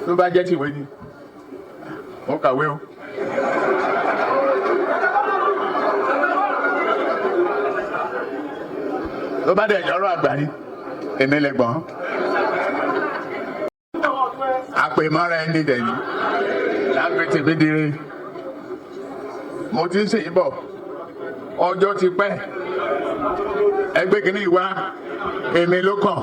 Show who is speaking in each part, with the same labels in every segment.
Speaker 1: tó bá jẹ́ tìwé ni ó kàwé o. tó bá dẹ̀ jọ́rọ̀ àgbà ni èmi lẹ́gbọ̀n. àpèmọ́ra ẹni dẹ̀ ni lágbètì gbèdére. mo ti ń ṣèyí bọ̀ ọjọ́ ti pẹ́ ẹgbẹ́ kìíní wá èmi ló kàn.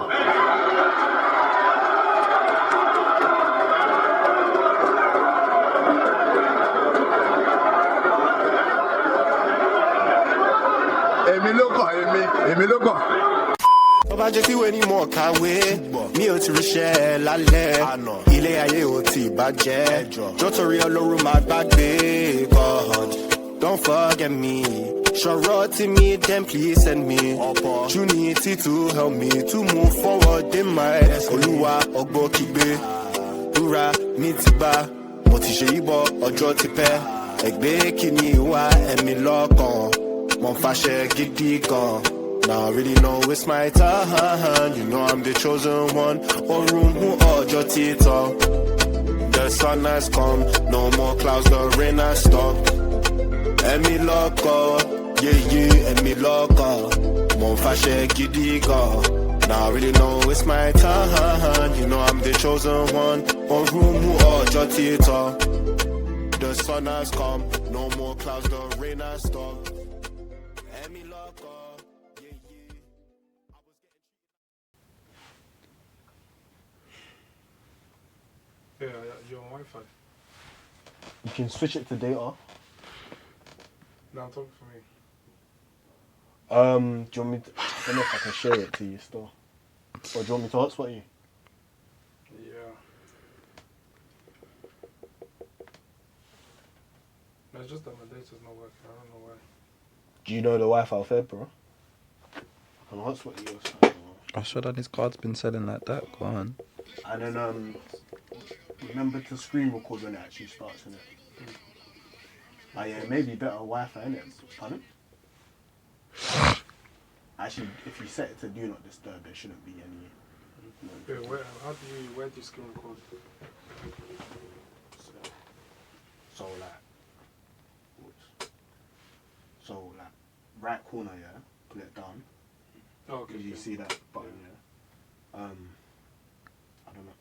Speaker 1: èmi ló kàn.
Speaker 2: tó bá jẹ́ kíwé ni mo kàwé mi ò ti ríṣẹ́ lálẹ́ ilé ayé ò ti bàjẹ́ jọ́ torí ọlọ́run máa gbàgbé God don't forget me ṣọ̀rọ̀ tí mi then please send me opportunity to help me to move forward in my olúwa ọgbọ́n kígbe rúra mi ti gbà mo ti ṣe ìbọ̀ ọjọ́ ti pẹ́ ẹgbẹ́ kìíní wá ẹ̀mí lọ́kàn mo ń fàṣẹ gidi gan. Now I really know it's my turn. You know I'm the chosen one. Orumu ojo tito. The sun has come. No more clouds, the rain has stopped. Emi loko, yeah, emi loko. Mon fashe gidigo. Now I really know it's my turn. You know I'm the chosen one. Orumu ojo tito. The sun has come. No more clouds, the rain has stopped. Emi loko.
Speaker 3: Yeah, you're on Wi-Fi.
Speaker 2: You can switch it to data.
Speaker 3: No, I'm talking for me.
Speaker 2: Do you want me to, I don't know if I can share it to you still. Or do you want me to hotspot you?
Speaker 3: Yeah. No, it's just that my data's not working. I don't know why.
Speaker 2: Do you know the Wi-Fi fed, bro? I can hotspot you or something.
Speaker 4: I sure that this card's been selling like that. Go on.
Speaker 2: And then, remember to screen record when it actually starts, innit? Yeah, maybe better Wi-Fi, innit? Pardon? Actually, if you set it to do not disturb, there shouldn't be any.
Speaker 3: Yeah, where do you screen record?
Speaker 2: So like, right corner, yeah, pull it down.
Speaker 3: Oh, okay.
Speaker 2: You see that button, yeah? I don't know.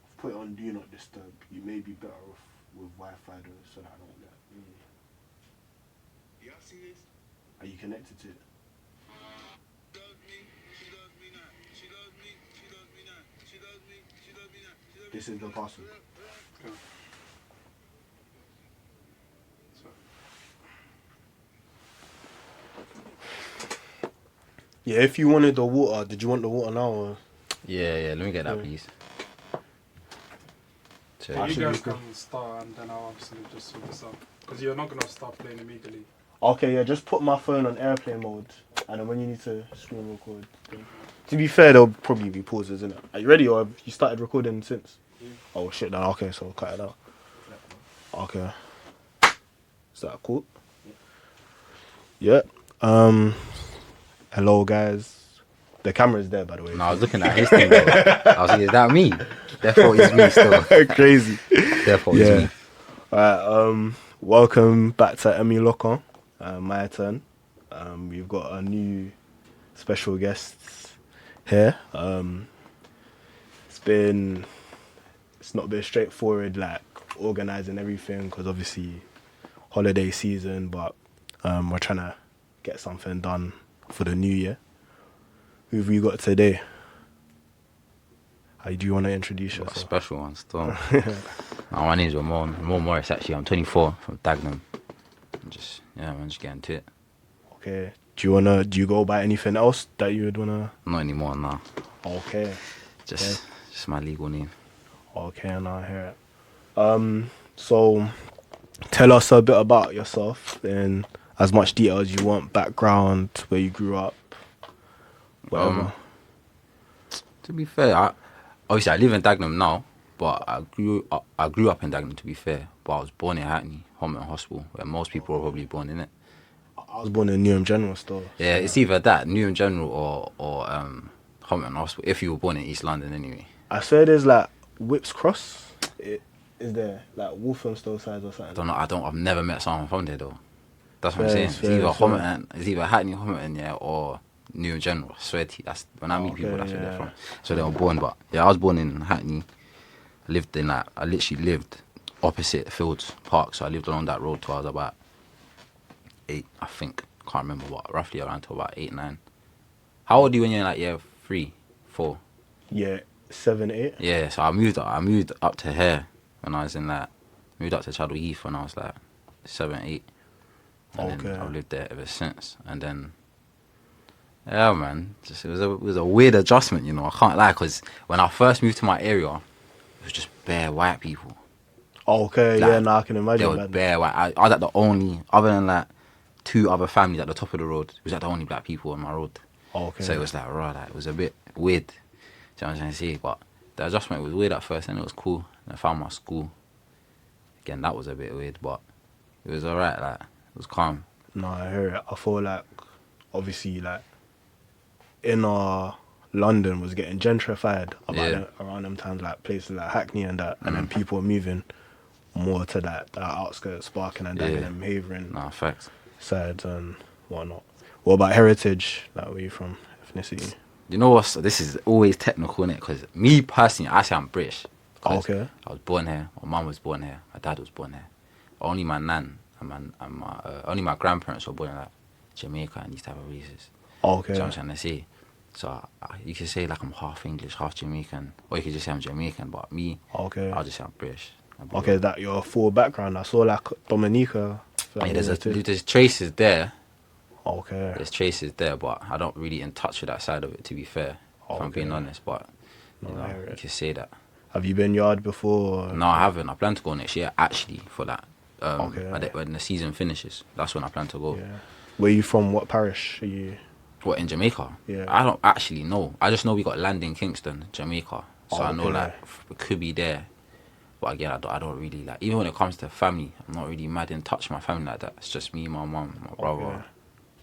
Speaker 2: I've put it on do not disturb. You may be better off with Wi-Fi though, so that I don't get.
Speaker 5: You see this?
Speaker 2: Are you connected to it?
Speaker 5: She loves me now. She loves me now. She loves me now.
Speaker 2: This is the password.
Speaker 3: Okay.
Speaker 2: Yeah, if you wanted the water, did you want the water now or?
Speaker 4: Yeah, let me get that, please.
Speaker 3: You guys can start and then I'll obviously just sort this out. Because you're not going to start playing immediately.
Speaker 2: Okay, yeah, just put my phone on airplane mode and then when you need to screen record. To be fair, there'll probably be pauses, innit? Are you ready or have you started recording since? Yeah. Oh shit, then okay, so cut it out. Okay. Is that cool? Yeah. Hello guys. The camera's there, by the way.
Speaker 4: No, I was looking at his thing though. I was like, is that me? Therefore it's me still.
Speaker 2: Crazy.
Speaker 4: Therefore it's me.
Speaker 2: Alright, welcome back to Emi Lokan. My turn. We've got a new special guests here. It's not been straightforward like organising everything because obviously holiday season, but we're trying to get something done for the new year. Who have we got today? How do you want to introduce yourself?
Speaker 4: A special one still. My name's Ramone Morris. Actually, I'm 24 from Dagenham. I'm just getting to it.
Speaker 2: Okay. Do you go by anything else that you would wanna?
Speaker 4: Not anymore, no.
Speaker 2: Okay.
Speaker 4: Just my legal name.
Speaker 2: Okay, and I hear it. So tell us a bit about yourself in as much detail as you want. Background, where you grew up, whatever.
Speaker 4: To be fair, obviously I live in Dagenham now, but I grew up in Dagenham. To be fair, but I was born in Hackney, Homerton Hospital, where most people are probably born in it.
Speaker 2: I was born in Newham General still.
Speaker 4: Yeah, it's either that, Newham General or Homerton Hospital, if you were born in East London anyway.
Speaker 6: I swear there's like Whips Cross. Is there like Walthamstow side or something?
Speaker 4: I've never met someone from there though. That's what I'm
Speaker 6: Fair,
Speaker 4: saying.
Speaker 6: fair,
Speaker 4: It's either
Speaker 6: fair.
Speaker 4: Homerton, it's either Hackney Homerton, yeah, or New in general. I swear to you, that's when I meet people, that's where they're from. So they were born, but yeah, I was born in Hackney. I literally lived opposite Fields Park, so I lived along that road till I was about 8, I think. Can't remember what, roughly around till about 8, 9. How old are you when you're in like year 3, 4?
Speaker 6: Yeah, 7, 8.
Speaker 4: Yeah, so I moved up to here when I was in like, moved up to Chadwell Heath when I was like 7, 8. And then I've lived there ever since. And then, yeah, man, it was a weird adjustment, you know. I can't lie, because when I first moved to my area, it was just bare white people.
Speaker 6: Okay,
Speaker 4: Like,
Speaker 6: yeah, no, I can imagine.
Speaker 4: There was bare white. I was like the only, other than like 2 other families at the top of the road, it was like the only black people on my road.
Speaker 6: Okay.
Speaker 4: So it was like, raw, like, it was a bit weird. Do you know what I'm trying to say? But the adjustment was weird at first, and it was cool. And I found my school. Again, that was a bit weird, but it was alright. Like, it was calm.
Speaker 6: No, I hear it. I feel like, obviously, like, inner London was getting gentrified around them times, like places like Hackney and that, and then people were moving more to that outskirts, Barking and Dagenham, Havering
Speaker 4: Nah, facts.
Speaker 6: sides and whatnot. What about heritage? Like, where you from? Ethnicity?
Speaker 4: You know what? This is always technical, innit? Because me personally, I say I'm British. 'Cause
Speaker 6: Okay.
Speaker 4: I was born here. My mum was born here. My dad was born here. Only my nan and only my grandparents were born in like Jamaica and these type of races.
Speaker 6: Okay.
Speaker 4: So I'm trying to say. So you could say like I'm half English, half Jamaican, or you could just say I'm Jamaican. But me,
Speaker 6: Okay.
Speaker 4: I'll just say I'm British.
Speaker 6: Okay, is that your full background? I saw like Dominica.
Speaker 4: Yeah, there's traces there.
Speaker 6: Okay.
Speaker 4: There's traces there, but I don't really in touch with that side of it, to be fair. If I'm being honest, but you know, you can say that.
Speaker 6: Have you been yard before?
Speaker 4: No, I haven't. I plan to go next year actually for that.
Speaker 6: Okay.
Speaker 4: When the season finishes, that's when I plan to go.
Speaker 6: Yeah. Where you from? What parish are you?
Speaker 4: What, in Jamaica?
Speaker 6: Yeah.
Speaker 4: I don't actually know. I just know we got land in Kingston, Jamaica. So I know
Speaker 6: okay.
Speaker 4: like it could be there. But again, I don't really like. Even when it comes to family, I'm not really mad in touch with my family like that. It's just me, my mum, my brother.
Speaker 6: Okay.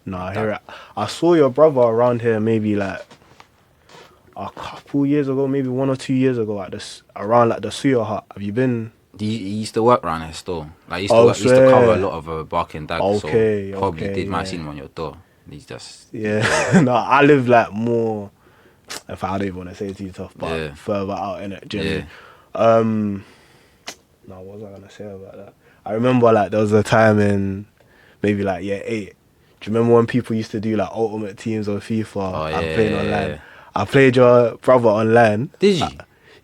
Speaker 6: No, I hear it. I saw your brother around here maybe like a couple years ago, maybe 1 or 2 years ago at this around like the Suya Hut. Have you been?
Speaker 4: He used to work around his store. Like he used to cover a lot of barking dags.
Speaker 6: Okay,
Speaker 4: so probably
Speaker 6: okay,
Speaker 4: did might
Speaker 6: yeah.
Speaker 4: seen him on your door. He's just
Speaker 6: No, I live like more. If I don't even want to say it too tough, but
Speaker 4: Yeah.
Speaker 6: further out in it.
Speaker 4: Yeah.
Speaker 6: No, what was I gonna say about that? I remember like there was a time in maybe like year 8. Do you remember when people used to do like ultimate teams on FIFA?
Speaker 4: Oh,
Speaker 6: and
Speaker 4: yeah,
Speaker 6: playing
Speaker 4: yeah,
Speaker 6: online.
Speaker 4: yeah.
Speaker 6: I played your brother online.
Speaker 4: Did you?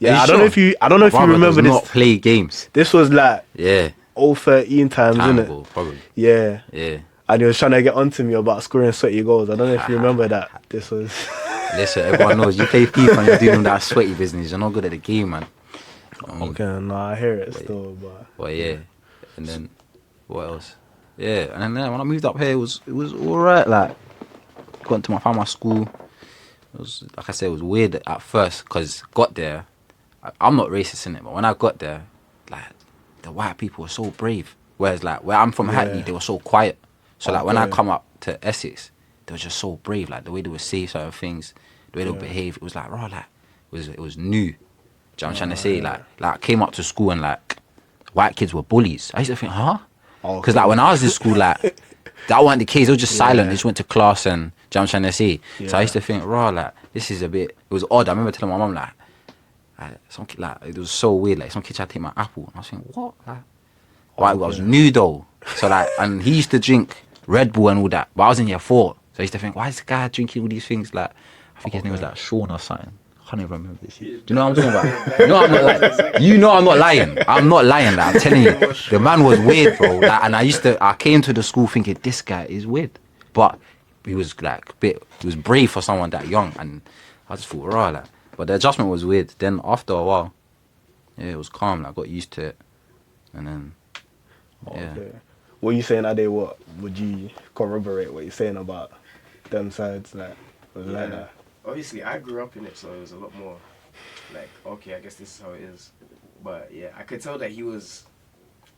Speaker 6: Yeah,
Speaker 4: Are
Speaker 6: I don't know if you. I don't know if you
Speaker 4: Brother
Speaker 6: remember
Speaker 4: does
Speaker 6: this.
Speaker 4: not play games.
Speaker 6: This was like
Speaker 4: Yeah.
Speaker 6: 013 times,
Speaker 4: Time
Speaker 6: innit?
Speaker 4: ago, probably.
Speaker 6: Yeah.
Speaker 4: Yeah.
Speaker 6: And he was trying to get onto me about scoring sweaty goals. I don't know if you remember that. This was.
Speaker 4: Listen, everyone knows you play FIFA and you're doing that sweaty business. You're not good at the game, man. I mean,
Speaker 6: Okay, no, I hear it still, but.
Speaker 4: Well, yeah. And then what else? Yeah, and then when I moved up here, it was alright. Like, found my school. It was, like I said, it was weird at first because got there. I'm not racist in it, but when I got there, like the white people were so brave. Whereas like where I'm from, Hackney, they were so quiet. So like when I come up to Essex, they were just so brave. Like the way they would say certain things, the way they would behave. It was like raw, like it was new. Do you know what I'm trying to say? Like I came up to school and like white kids were bullies. I used to think, huh? Because like when I was in school, like that wasn't the case. They were just silent. They just went to class and do you know what I'm trying to say? So I used to think, raw, like this is a bit. It was odd. I remember telling my mum like some kid, like it was so weird. Like some kid tried to take my apple, and I was thinking, what? Like, I was new though. So like, and he used to drink Red Bull and all that, but I was in year 4. So I used to think, why is this guy drinking all these things? Like, I think his name was like Sean or something. I can't even remember this. Do you know what I'm talking about? No, I'm not like, you know I'm not lying. I'm not lying. Like, I'm telling you, the man was weird, bro. Like, and I came to the school thinking this guy is weird, but he was like he was brave for someone that young, and I just thought, raw, like. But the adjustment was weird. Then after a while, yeah, it was calm. Like, I got used to it, and then yeah.
Speaker 6: Okay. What you saying, Ade? What would you corroborate what you're saying about them sides? Like, was it like that?
Speaker 7: Obviously, I grew up in it, so it was a lot more like, okay, I guess this is how it is. But yeah, I could tell that he was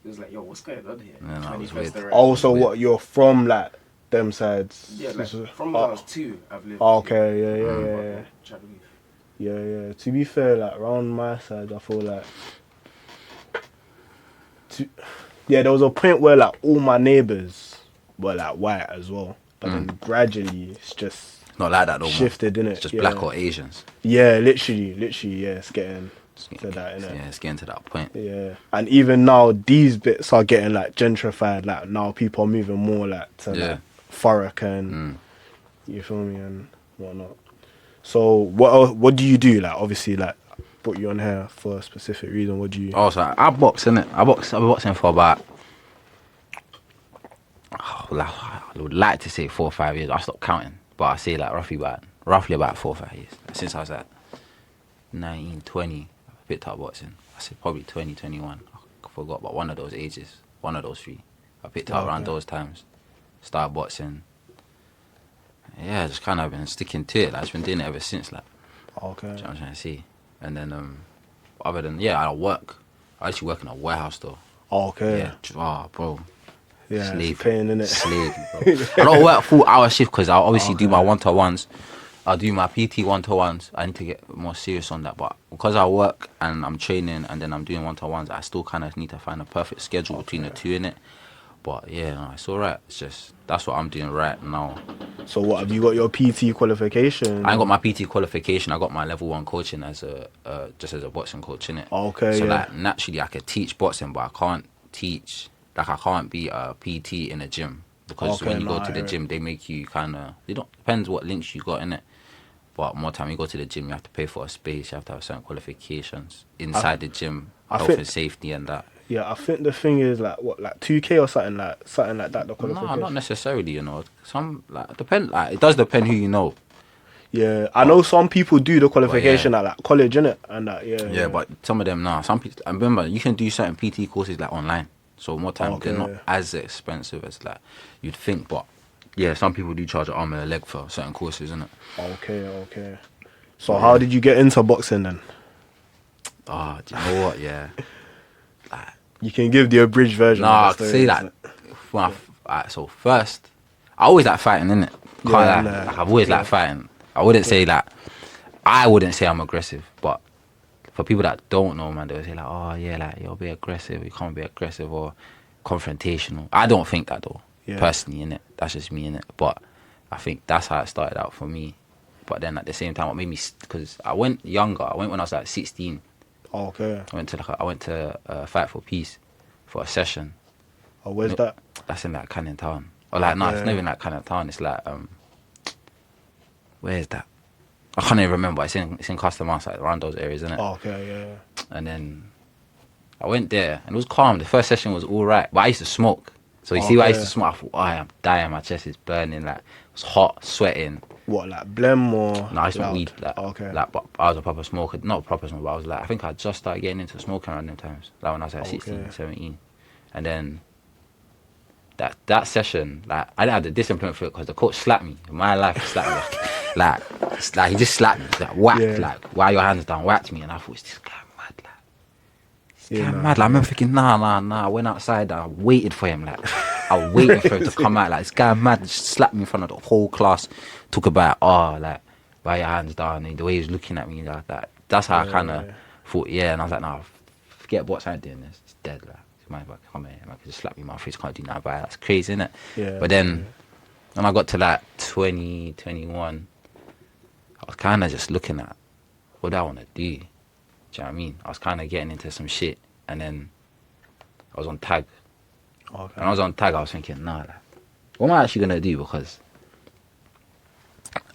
Speaker 7: like, yo, what's going on here?
Speaker 4: Yeah, no,
Speaker 7: When
Speaker 4: it
Speaker 7: he
Speaker 4: was
Speaker 7: first
Speaker 4: weird.
Speaker 7: arrived.
Speaker 6: Oh, so what? You're from like them sides?
Speaker 7: Yeah, like from when I was 2, I've lived.
Speaker 6: Okay, yeah.
Speaker 7: Chadwell Heath.
Speaker 6: Yeah. To be fair, like around my side, I feel like there was a point where like all my neighbors were like white as well, but then gradually it's just
Speaker 4: Not like that no more.
Speaker 6: shifted, innit?
Speaker 4: It's just black or Asians.
Speaker 6: Yeah, literally, yeah, it's getting to that, innit?
Speaker 4: Yeah, it's getting to that point.
Speaker 6: Yeah, and even now these bits are getting like gentrified. Like now people are moving more like to like Thurrock and you feel me and whatnot. So what do you do? Like obviously like put you on here for a specific reason. What do you?
Speaker 4: Oh, so I box, innit? I've been boxing for about I would like to say 4 or 5 years. I stopped counting, but I say like roughly about 4 or 5 years. Since I was at 19, 20, I picked up boxing. I said probably 20, 21. I forgot, but one of those ages, one of those 3. I picked up around those times. Started boxing. Yeah, just kind of been sticking to it. Like, I've been doing it ever since. Like,
Speaker 6: Okay.
Speaker 4: do you know what I'm trying to say? And then, other than I work. I actually work in a warehouse though.
Speaker 6: Okay.
Speaker 4: Yeah. Oh, bro.
Speaker 6: Yeah.
Speaker 4: Slave.
Speaker 6: It's pain, innit?
Speaker 4: Slave, bro. I don't work full hour shift because I obviously do my one-to-ones. I'll do my PT one-to-ones. I need to get more serious on that. But because I work and I'm training and then I'm doing one-to-ones, I still kind of need to find a perfect schedule between the two, innit? But yeah, no, it's alright. It's just, that's what I'm doing right now.
Speaker 6: So what, have you got your PT qualification?
Speaker 4: I ain't got my PT qualification. I got my level 1 coaching as just as a boxing coach, innit?
Speaker 6: Okay,
Speaker 4: so
Speaker 6: yeah.
Speaker 4: like naturally I could teach boxing, but I can't teach, like I can't be a PT in a gym. Because when you go to the gym, they make you kind of, depends what links you got in it. But more time you go to the gym, you have to pay for a space, you have to have certain qualifications inside the gym, health and safety and that.
Speaker 6: Yeah, I think the thing is like 2K or something like that. The qualification.
Speaker 4: No, not necessarily. Some it does depend who you know.
Speaker 6: Yeah, I know some people do the qualification at like college, innit? And that,
Speaker 4: Yeah, but some of them some people. I remember you can do certain PT courses like online, so more time they're not as expensive as like you'd think. But yeah, some people do charge an arm and a leg for certain courses, innit?
Speaker 6: Okay. So how did you get into boxing then?
Speaker 4: Oh, do you know what? Yeah.
Speaker 6: You can give the abridged version.
Speaker 4: I can say that. So first, I always like fighting, innit? I've always liked fighting. I wouldn't say I'm aggressive, but for people that don't know, man, they'll say like, oh yeah, like you'll be aggressive, you can't be aggressive or confrontational. I don't think that though, personally, innit? That's just me, innit? But I think that's how it started out for me. But then at the same time, what made me, because I went younger. I went when I was like 16.
Speaker 6: Okay.
Speaker 4: I went to Fight for Peace for a session.
Speaker 6: Oh, where's that?
Speaker 4: That's in like Canning Town. Or like, no, it's not even like Canning Town. It's like, where is that? I can't even remember. It's in Custom House, like around those areas, isn't it?
Speaker 6: Oh, okay, yeah.
Speaker 4: And then I went there and it was calm. The first session was all right, but I used to smoke. So you see why I used to smoke? I thought, I am dying. My chest is burning. Like, it was hot, sweating.
Speaker 6: What, like blem or?
Speaker 4: No, I used to smoke weed. But I was a proper smoker. Not a proper smoker, but I was like, I think I just started getting into smoking around them times. Like when I was like 16, 17. And then that session, like, I didn't have the discipline for it because the coach slapped me. In my life, he slapped me. like he just slapped me. Like, whacked, like, why your hands down, whacked me. And I thought, is this guy mad? Like, this guy mad. Like, I remember thinking, nah. I went outside, I waited for him. Like, I was waiting for him to come out. Like, this guy mad, just slapped me in front of the whole class. Talk about, like, why your hands down, and the way he was looking at me, like that. That's how I kind of thought, and I was like, nah, forget what's I'm doing this. It's dead, like. Man, come here, man, just slap me in my face, can't do nothing about it. That's crazy, innit? Yeah. But then, when I got to like 20, 21, I was kind of just looking at, what do I want to do? Do you know what I mean? I was kind of getting into some shit, and then I was on tag. Okay. When I was on tag, I was thinking, nah, like, what am I actually going to do? Because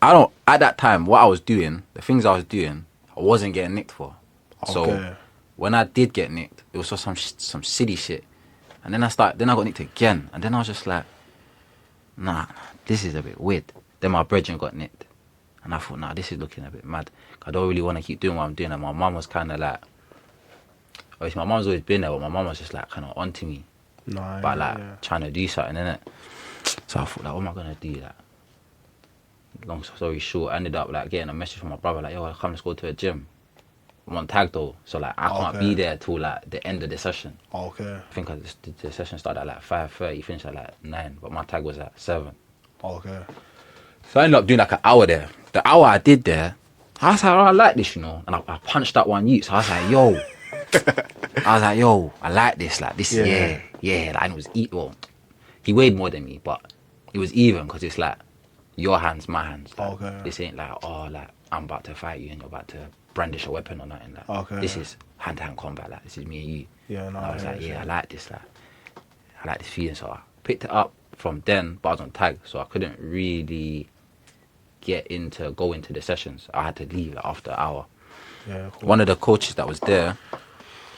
Speaker 4: at that time, what I was doing, the things I was doing, I wasn't getting nicked for. Okay. So when I did get nicked, it was for some silly shit. And then I got nicked again. And then I was just like, nah, this is a bit weird. Then my brethren got nicked. And I thought, nah, this is looking a bit mad. I don't really want to keep doing what I'm doing. And my mum was kind of like, obviously my mum's always been there, but my mum was just like kind of onto me. No, but like trying to do something, innit? So I thought, like, what am I going to do? Like, long story short, I ended up like getting a message from my brother, like, yo, come, let's go to a gym. I'm on tag though, so like I can't be there till like the end of the session. Okay. I think the session started at like 5:30, finished at like 9, but my tag was at 7. Okay. So I ended up doing like an hour there. The hour I did there, I was like, oh, I like this, you know. And I punched that one youth. So I was like, yo. I like this. Like, this, yeah. Like, and it was, well, he weighed more than me, but it was even because it's like, your hands, my hands. Like, this ain't like, oh, like, I'm about to fight you and you're about to brandish a weapon or nothing. Like, this is hand-to-hand combat. Like, this is me and you.
Speaker 6: Yeah, no,
Speaker 4: and I was like, I like this. Like, I like this feeling. So I picked it up from then, but I was on tag, so I couldn't really go into the sessions. I had to leave after an hour.
Speaker 6: Yeah, cool.
Speaker 4: One of the coaches that was there,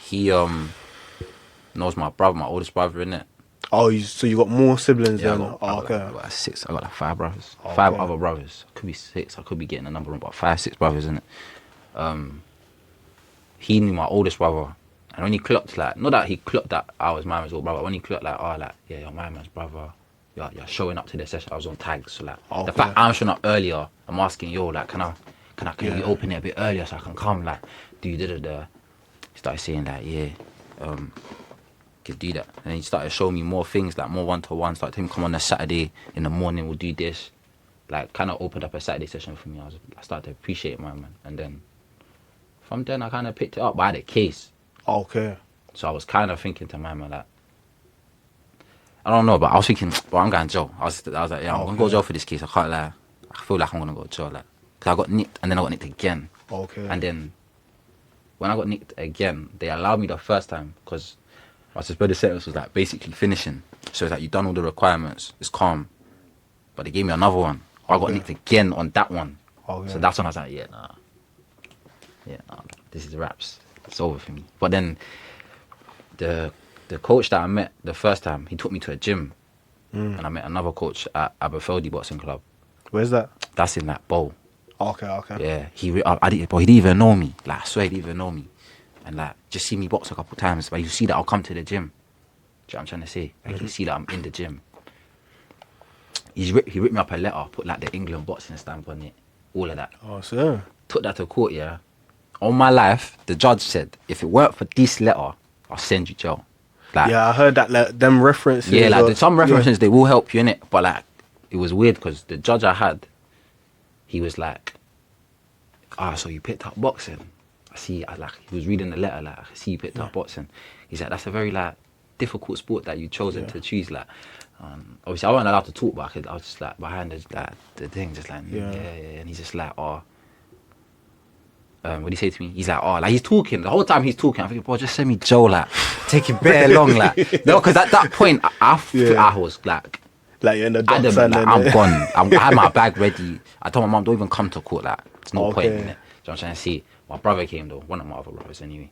Speaker 4: he knows my oldest brother, innit?
Speaker 6: Oh, so you got more siblings
Speaker 4: Yeah,
Speaker 6: than?
Speaker 4: I got like 6. I got like 5 brothers. 5 other brothers. Could be 6. I could be getting a number wrong, but 5, 6 brothers, innit? He knew my oldest brother. And when he clocked, like, not that he clocked that I was my man's old brother, when he clocked, like, oh, like, yeah, you're my man's brother. You're showing up to the session. I was on tag, so like, the fact I'm showing up earlier, I'm asking, yo, like, can you open it a bit earlier so I can come, like, do da. He started saying, like, yeah, could do that. And he started showing me more things, like more one-to-one. Started telling me, come on a Saturday in the morning, we'll do this. Like, kind of opened up a Saturday session for me. I started to appreciate my man. And then from then, I kind of picked it up. But I had a case.
Speaker 6: Okay.
Speaker 4: So I was kind of thinking to my man, like, I don't know, but I was thinking, well, I'm going to jail. I was like, yeah, I'm going to go to jail for this case. I can't lie. I feel like I'm going to go to jail. Like, because I got nicked, and then I got nicked again.
Speaker 6: Okay.
Speaker 4: And then when I got nicked again, they allowed me the first time because my suspended sentence was like basically finishing. So it's like, you've done all the requirements, it's calm. But they gave me another one. I got nicked again on that one.
Speaker 6: Okay.
Speaker 4: So that's when I was like, nah, this is wraps. It's over for me. But then the coach that I met the first time, he took me to a gym. And I met another coach at Aberfeldy Boxing Club.
Speaker 6: Where's that?
Speaker 4: That's in that bowl.
Speaker 6: Okay.
Speaker 4: Yeah, he didn't even know me. Like, I swear he didn't even know me. And like, just see me box a couple times, but you see that I'll come to the gym. Do you know what I'm trying to say? Like, you see that I'm in the gym. He ripped me up a letter, put like the England boxing stamp on it, all of that.
Speaker 6: Oh, sir.
Speaker 4: Took that to court, yeah. On my life, the judge said, if it weren't for this letter, I'll send you jail. Like,
Speaker 6: Yeah, I heard that, like, them references.
Speaker 4: yeah, like, some references,
Speaker 6: Yeah.
Speaker 4: they will help you in it, but like, it was weird because the judge I had, he was like, so you picked up boxing. He was reading the letter, like, I see you picked up boxing. He's like, that's a very like difficult sport that you chosen to choose. Like, obviously I wasn't allowed to talk, but I was just like behind the thing, just like yeah. And he's just like, what did he say to me? He's like, like, he's talking the whole time. He's talking. I'm thinking, bro, just send me Joe, like, taking bare long, like, no, because at that point I was like
Speaker 6: you're in the docks
Speaker 4: adamant,
Speaker 6: and
Speaker 4: like,
Speaker 6: then,
Speaker 4: I'm gone. I had my bag ready. I told my mum, don't even come to court. Like, there's no point in it. Do you know what I'm trying to see? My brother came though, one of my other brothers anyway.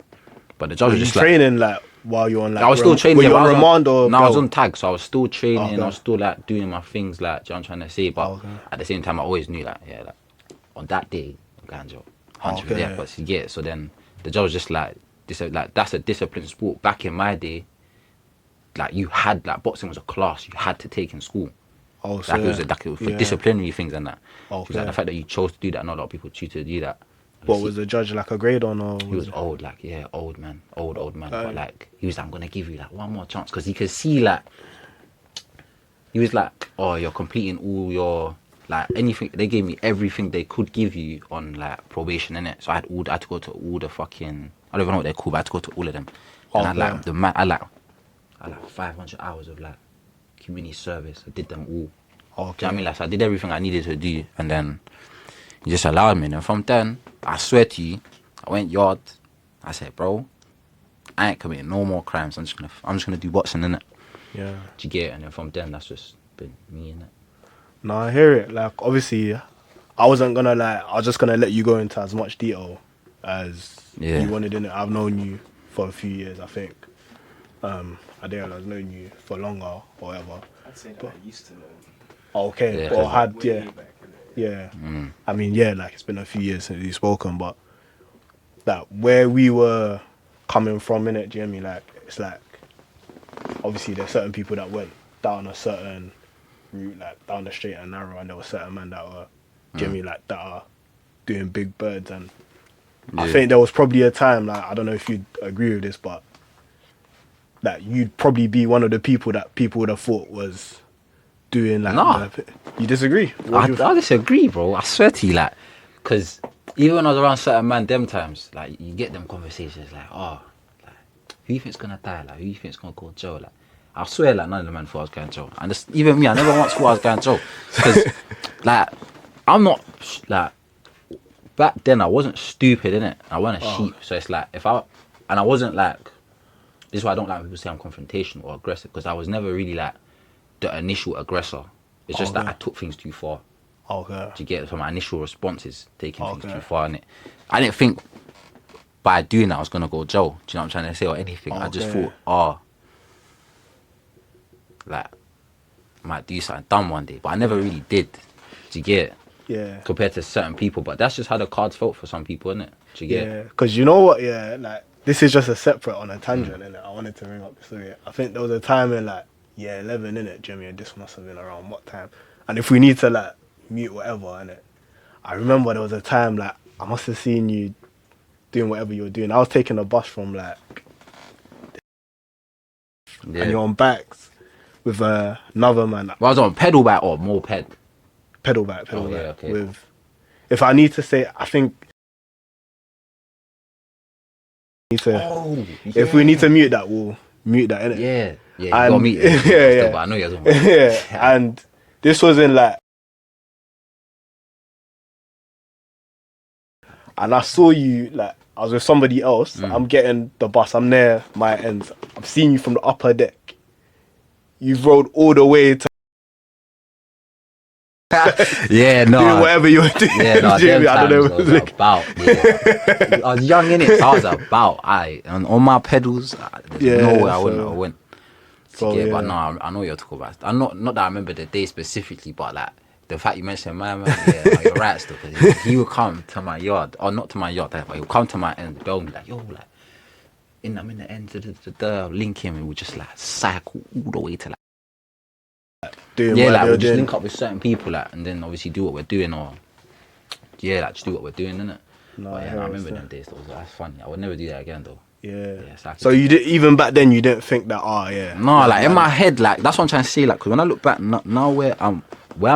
Speaker 4: But the judge was just
Speaker 6: training like while you're on like.
Speaker 4: I was still training.
Speaker 6: Were you on remand or?
Speaker 4: No, I was on tag, so I was still training.
Speaker 6: Okay.
Speaker 4: I was still like doing my things, like, do you know what I'm trying to say? But at the same time, I always knew like, yeah, like, on that day, I'm going to jail. 100%. Yeah, but you get it. So then the judge was just like, that's a disciplined sport. Back in my day, like, you had, like, boxing was a class you had to take in school.
Speaker 6: Oh, so
Speaker 4: it was for disciplinary things and that.
Speaker 6: Okay.
Speaker 4: Like, the fact that you chose to do that, not a lot of people choose to do that.
Speaker 6: What was the judge like a grade on or?
Speaker 4: He was old, like, yeah, old man. But like, he was like, I'm gonna give you like one more chance, because he could see, like, he was like, you're completing all your, like, anything. They gave me everything they could give you on like probation, innit? So I had to go to all the fucking, I don't even know what they're called, but I had to go to all of them. And I like 500 hours of like community service. I did them all.
Speaker 6: Okay.
Speaker 4: Do you know what I mean? Like, so I did everything I needed to do, and then he just allowed me. And from then, I swear to you, I went yard. I said, bro, I ain't committing no more crimes. I'm just gonna do boxing, innit?
Speaker 6: Yeah.
Speaker 4: Do you get it? And then from then, that's just been me, innit?
Speaker 6: No, I hear it. Like, obviously, I wasn't gonna like. I was just gonna let you go into as much detail as you wanted in it. I've known you for a few years, I think. I didn't realize I've known you for longer or whatever.
Speaker 7: I'd say that I used to know.
Speaker 6: Okay,
Speaker 4: Yeah.
Speaker 6: or had
Speaker 7: Way back,
Speaker 6: yeah.
Speaker 4: Mm.
Speaker 6: I mean, yeah, like, it's been a few years since we've spoken, but like where we were coming from, innit, do you know what I mean? Like, it's like, obviously there's certain people that went down a certain route, like down the straight and narrow, and there were certain men that were, do you know what I mean, like, that are doing big birds. And I think there was probably a time, like, I don't know if you'd agree with this, but that you'd probably be one of the people that people would have thought was doing like.
Speaker 4: Nah.
Speaker 6: You disagree?
Speaker 4: I disagree, bro. I swear to you, like, because even when I was around certain man, them times, like you get them conversations like, oh, like who you think's gonna die? Like who you think's gonna go to jail? Like I swear, like none of the men thought I was going to jail, and just, even me, I never once thought I was going to jail, because like I'm not like back then I wasn't stupid innit? I wasn't a sheep, so it's like I wasn't like, this is why I don't like when people say I'm confrontational or aggressive, because I was never really like the initial aggressor. It's just that I took things too far.
Speaker 6: Okay.
Speaker 4: To get from my initial responses, taking things too far, and I didn't think by doing that I was gonna go to jail. Do you know what I'm trying to say, or anything? I just thought, like I might do something dumb one day, but I never really did. Do you get it?
Speaker 6: Yeah.
Speaker 4: Compared to certain people, but that's just how the cards felt for some people, isn't it? Do you get it?
Speaker 6: Yeah, because you know what? Yeah, like this is just a separate on a tangent, innit? I wanted to bring up this story. I think there was a time in like year 11, innit, Jimmy, and this must have been around what time? And if we need to like mute whatever, innit? I remember there was a time like I must have seen you doing whatever you were doing. I was taking a bus from like, and you're on bikes with another man.
Speaker 4: Well, I was on pedal bike or moped.
Speaker 6: Pedal bike.
Speaker 4: Yeah, okay.
Speaker 6: With, if I need to say, I think. If we need to mute that, we'll mute that, innit?
Speaker 4: Yeah, you
Speaker 6: And,
Speaker 4: got me.
Speaker 6: yeah.
Speaker 4: But I know you're talking about.
Speaker 6: Yeah, and this was in like, and I saw you like I was with somebody else. I'm getting the bus. I'm near my ends. I've seen you from the upper deck. You've rode all the way to
Speaker 4: Yeah, no.
Speaker 6: doing whatever you were doing.
Speaker 4: Yeah, no,
Speaker 6: Jamie,
Speaker 4: them
Speaker 6: I don't know.
Speaker 4: times I was about. Yeah. I was young in it, so I was about. And on my pedals, there's no way I went.
Speaker 6: So,
Speaker 4: Yeah,
Speaker 6: yeah.
Speaker 4: but no, I know what you're talking about. I'm not that I remember the day specifically, but like the fact you mentioned my man, yeah, no, you're right still. Because he would come to my yard, or not to my yard, but he would come to my end, bell me like, yo, like, I'm in the end, link him, and we just like cycle all the way to like,
Speaker 6: Doing
Speaker 4: yeah,
Speaker 6: what
Speaker 4: like
Speaker 6: they were
Speaker 4: we'll just
Speaker 6: doing.
Speaker 4: link up with certain people, like, and then obviously do what we're doing, or yeah, like just do what we're doing, innit?
Speaker 6: No,
Speaker 4: But
Speaker 6: I
Speaker 4: yeah,
Speaker 6: hear
Speaker 4: I
Speaker 6: it,
Speaker 4: remember
Speaker 6: so.
Speaker 4: them days. That's funny. I would never do that again, though.
Speaker 6: Yeah.
Speaker 4: So
Speaker 6: So you did, even back then you didn't think that, oh yeah.
Speaker 4: No, like in my head, like that's what I'm trying to say. Like, cause when I look back now, where I'm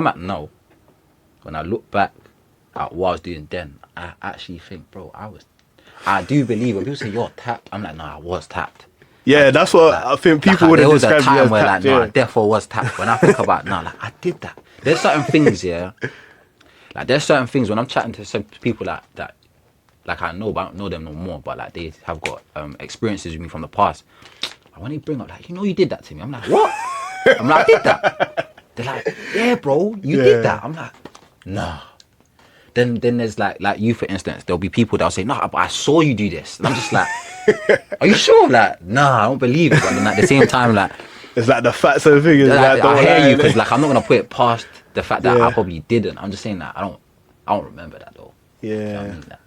Speaker 4: at now, when I look back at what I was doing then, I actually think, bro, I do believe when people say you're tapped, I'm like, no, I was tapped.
Speaker 6: Yeah, that's what
Speaker 4: Like,
Speaker 6: I think people
Speaker 4: like,
Speaker 6: would have
Speaker 4: there was a
Speaker 6: described you
Speaker 4: time
Speaker 6: as
Speaker 4: where
Speaker 6: tapped,
Speaker 4: like, no,
Speaker 6: yeah.
Speaker 4: I therefore was tapped. When I think about now, like I did that. There's certain things, yeah. Like there's certain things when I'm chatting to some people that like I know, but I don't know them no more. But like they have got experiences with me from the past. And when they bring up like, you did that to me, I'm like, what? I'm like, I did that. They're like, yeah, bro, you did that. I'm like, nah. Then there's like you, for instance, there'll be people that'll say, nah, but I saw you do this. And I'm just like, are you sure? Like, nah, I don't believe it. But then at the same time, like,
Speaker 6: It's like the facts of the figures.
Speaker 4: like,
Speaker 6: don't
Speaker 4: I hear
Speaker 6: lie,
Speaker 4: you,
Speaker 6: innit?
Speaker 4: because like I'm not gonna put it past the fact that
Speaker 6: Yeah.
Speaker 4: I probably didn't. I'm just saying that I don't remember that though. You know what I
Speaker 6: Yeah.
Speaker 4: mean? Like,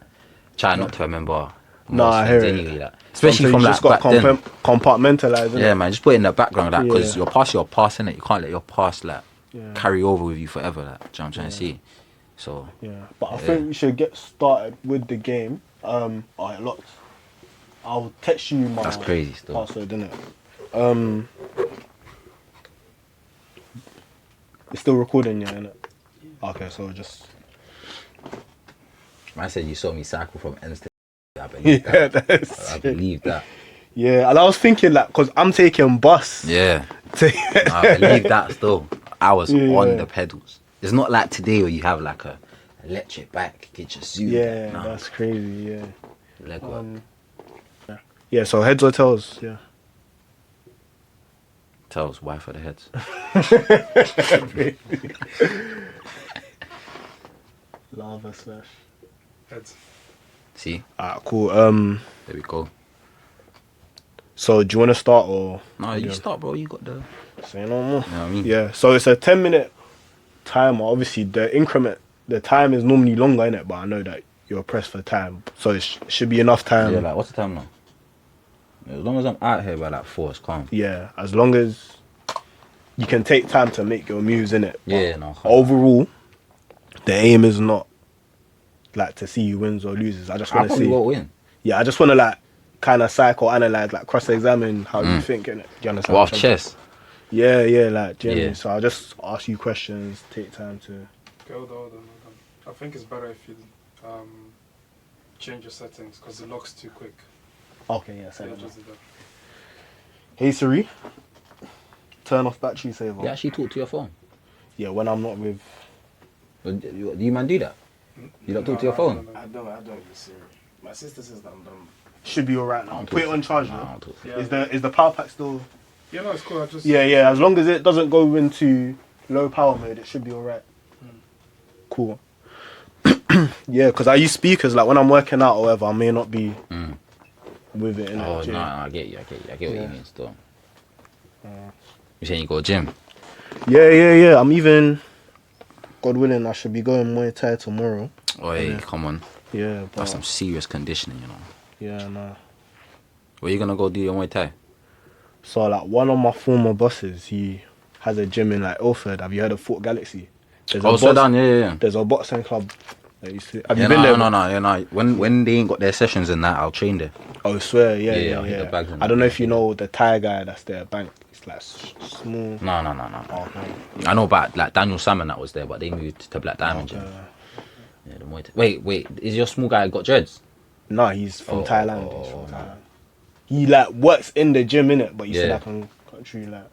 Speaker 4: try not to remember.
Speaker 6: No,
Speaker 4: most
Speaker 6: I hear
Speaker 4: things
Speaker 6: it.
Speaker 4: anyway, like, especially
Speaker 6: Sometimes
Speaker 4: from
Speaker 6: you
Speaker 4: like
Speaker 6: just got
Speaker 4: back then.
Speaker 6: compartmentalize, innit?
Speaker 4: Yeah, man, just put it in the background, like, because
Speaker 6: Yeah.
Speaker 4: your past, innit? You can't let your past like carry over with you forever. Like, do you know what I'm trying to say? So
Speaker 6: Yeah, but I think we should get started with the game. Alright, locked. I'll text you my
Speaker 4: That's crazy still.
Speaker 6: password, innit? It's still recording, yeah, innit? Okay, so just
Speaker 4: Man said you saw me cycle from ends to. I believe
Speaker 6: yeah,
Speaker 4: that.
Speaker 6: that's
Speaker 4: I believe that.
Speaker 6: yeah. And I was thinking like, cause I'm taking bus.
Speaker 4: Yeah,
Speaker 6: To,
Speaker 4: I believe that still. I was
Speaker 6: Yeah.
Speaker 4: on the pedals. It's not like today where you have like a electric bike, you just zoom.
Speaker 6: yeah,
Speaker 4: Nah,
Speaker 6: that's crazy. Yeah.
Speaker 4: leg work.
Speaker 6: Yeah. So heads or tails? Yeah.
Speaker 4: Tells why for the heads.
Speaker 6: Lava slash.
Speaker 3: Heads.
Speaker 4: See,
Speaker 6: Alright, cool.
Speaker 4: there we go.
Speaker 6: So do you want to start or?
Speaker 4: No, you start, bro. You got the.
Speaker 6: Say no more.
Speaker 4: You know what I mean?
Speaker 6: Yeah, so it's a 10-minute timer. Obviously, the increment, the time is normally longer, innit? But I know that you're pressed for time, so it should be enough time.
Speaker 4: Yeah, like what's the time now? As long as I'm out here by like 4, it's calm.
Speaker 6: Yeah, as long as you can take time to make your moves, innit?
Speaker 4: Yeah, no.
Speaker 6: Overall, the aim is not like to see you wins or loses. I just
Speaker 4: I
Speaker 6: want to
Speaker 4: probably
Speaker 6: see.
Speaker 4: won't win.
Speaker 6: Yeah, I just want to like kind of psychoanalyze, like cross-examine how you think, innit? Do you understand?
Speaker 4: Well,
Speaker 6: what I'm trying to-
Speaker 4: chess.
Speaker 6: Yeah, like genuinely.
Speaker 4: Yeah.
Speaker 6: So I'll just ask you questions, take time to.
Speaker 3: Okay, hold on. I think it's better if you change your settings because it locks too quick.
Speaker 6: Okay, yeah, say
Speaker 3: Yeah,
Speaker 6: that.
Speaker 3: just do that.
Speaker 6: Hey Siri, turn off battery saver.
Speaker 4: You actually talk to your phone.
Speaker 6: Yeah, when I'm not with.
Speaker 4: Do you man do that? You don't talk to your phone?
Speaker 7: I don't use Siri. My sister says that I'm dumb.
Speaker 6: Should be alright now. Put it on charge now.
Speaker 3: Yeah.
Speaker 6: Is the power pack still?
Speaker 3: Yeah, no, it's cool. I just.
Speaker 6: Yeah. As long as it doesn't go into low power mode, it should be alright. Cool. Yeah, because I use speakers. Like when I'm working out or whatever, I may not be with it in
Speaker 4: Oh
Speaker 6: the gym.
Speaker 4: no, I get you. I get what you mean. Still. You saying you go gym?
Speaker 6: Yeah. I'm even. God willing, I should be going Muay Thai tomorrow.
Speaker 4: Oh, hey, come on.
Speaker 6: Yeah, but
Speaker 4: That's some serious conditioning, you know.
Speaker 6: yeah, nah.
Speaker 4: Where you gonna go do your Muay Thai?
Speaker 6: So like one of my former bosses, he has a gym in like Ilford. Have you heard of Fort Galaxy? There's
Speaker 4: Oh, so down, yeah.
Speaker 6: There's a boxing club. That used to, have
Speaker 4: Yeah,
Speaker 6: you been there?
Speaker 4: No. When they ain't got their sessions and that, I'll train there.
Speaker 6: Oh, swear,
Speaker 4: Yeah,
Speaker 6: yeah.
Speaker 4: I'll hit the bags and
Speaker 6: I don't know
Speaker 4: that.
Speaker 6: if you know the Thai guy that's there, Bank. It's like small.
Speaker 4: No.
Speaker 6: Oh, okay.
Speaker 4: I know about like Daniel Salmon that was there, but they moved to Black Diamond Gym. Yeah, the Muay Thai. Wait, is your small guy got dreads?
Speaker 6: No, he's from
Speaker 4: Oh,
Speaker 6: Thailand.
Speaker 4: oh,
Speaker 6: He's from
Speaker 4: oh,
Speaker 6: Thailand. He like works in the gym, innit? But you said
Speaker 4: Yeah.
Speaker 6: I can country like.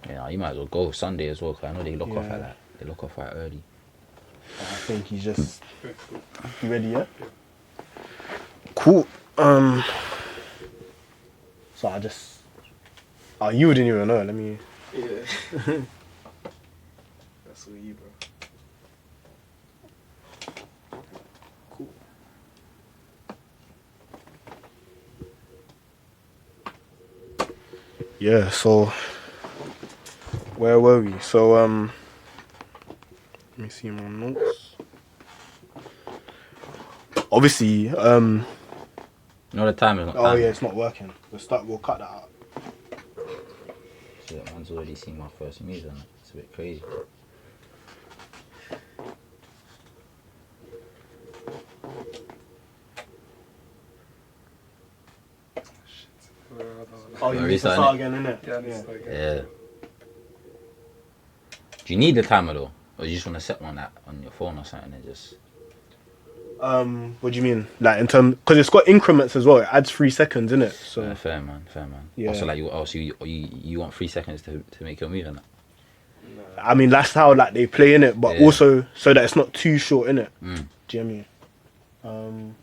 Speaker 4: Yeah, you might as well go Sunday as well, because I know they lock off
Speaker 6: Yeah.
Speaker 4: at that. They lock off quite early.
Speaker 6: I think he's just. You ready, yeah? Cool. So I just. Oh, you wouldn't even know. Let me.
Speaker 7: Yeah. That's what you, bro.
Speaker 6: Yeah. So. Where were we? So Let me see my notes. Obviously,
Speaker 4: You know the time is not
Speaker 6: Oh
Speaker 4: time.
Speaker 6: yeah, it's not working. We'll cut that out.
Speaker 4: See, that man's already seen my first music. It's a bit crazy.
Speaker 6: Oh, you
Speaker 4: Are
Speaker 6: need
Speaker 4: you
Speaker 6: to start
Speaker 4: starting
Speaker 6: again, innit?
Speaker 3: Yeah, it's like.
Speaker 4: Yeah. Do you need the timer though? Or you just want to set one on your phone or something and just...
Speaker 6: What do you mean? Like in terms, because it's got increments as well. It adds 3 seconds, innit? So
Speaker 4: Yeah, fair man.
Speaker 6: Yeah.
Speaker 4: Also, like you want 3 seconds to make your move and that.
Speaker 6: I mean, that's how like they play in it, but
Speaker 4: Yeah.
Speaker 6: also so that it's not too short, innit?
Speaker 4: Mm.
Speaker 6: Do you know what I mean?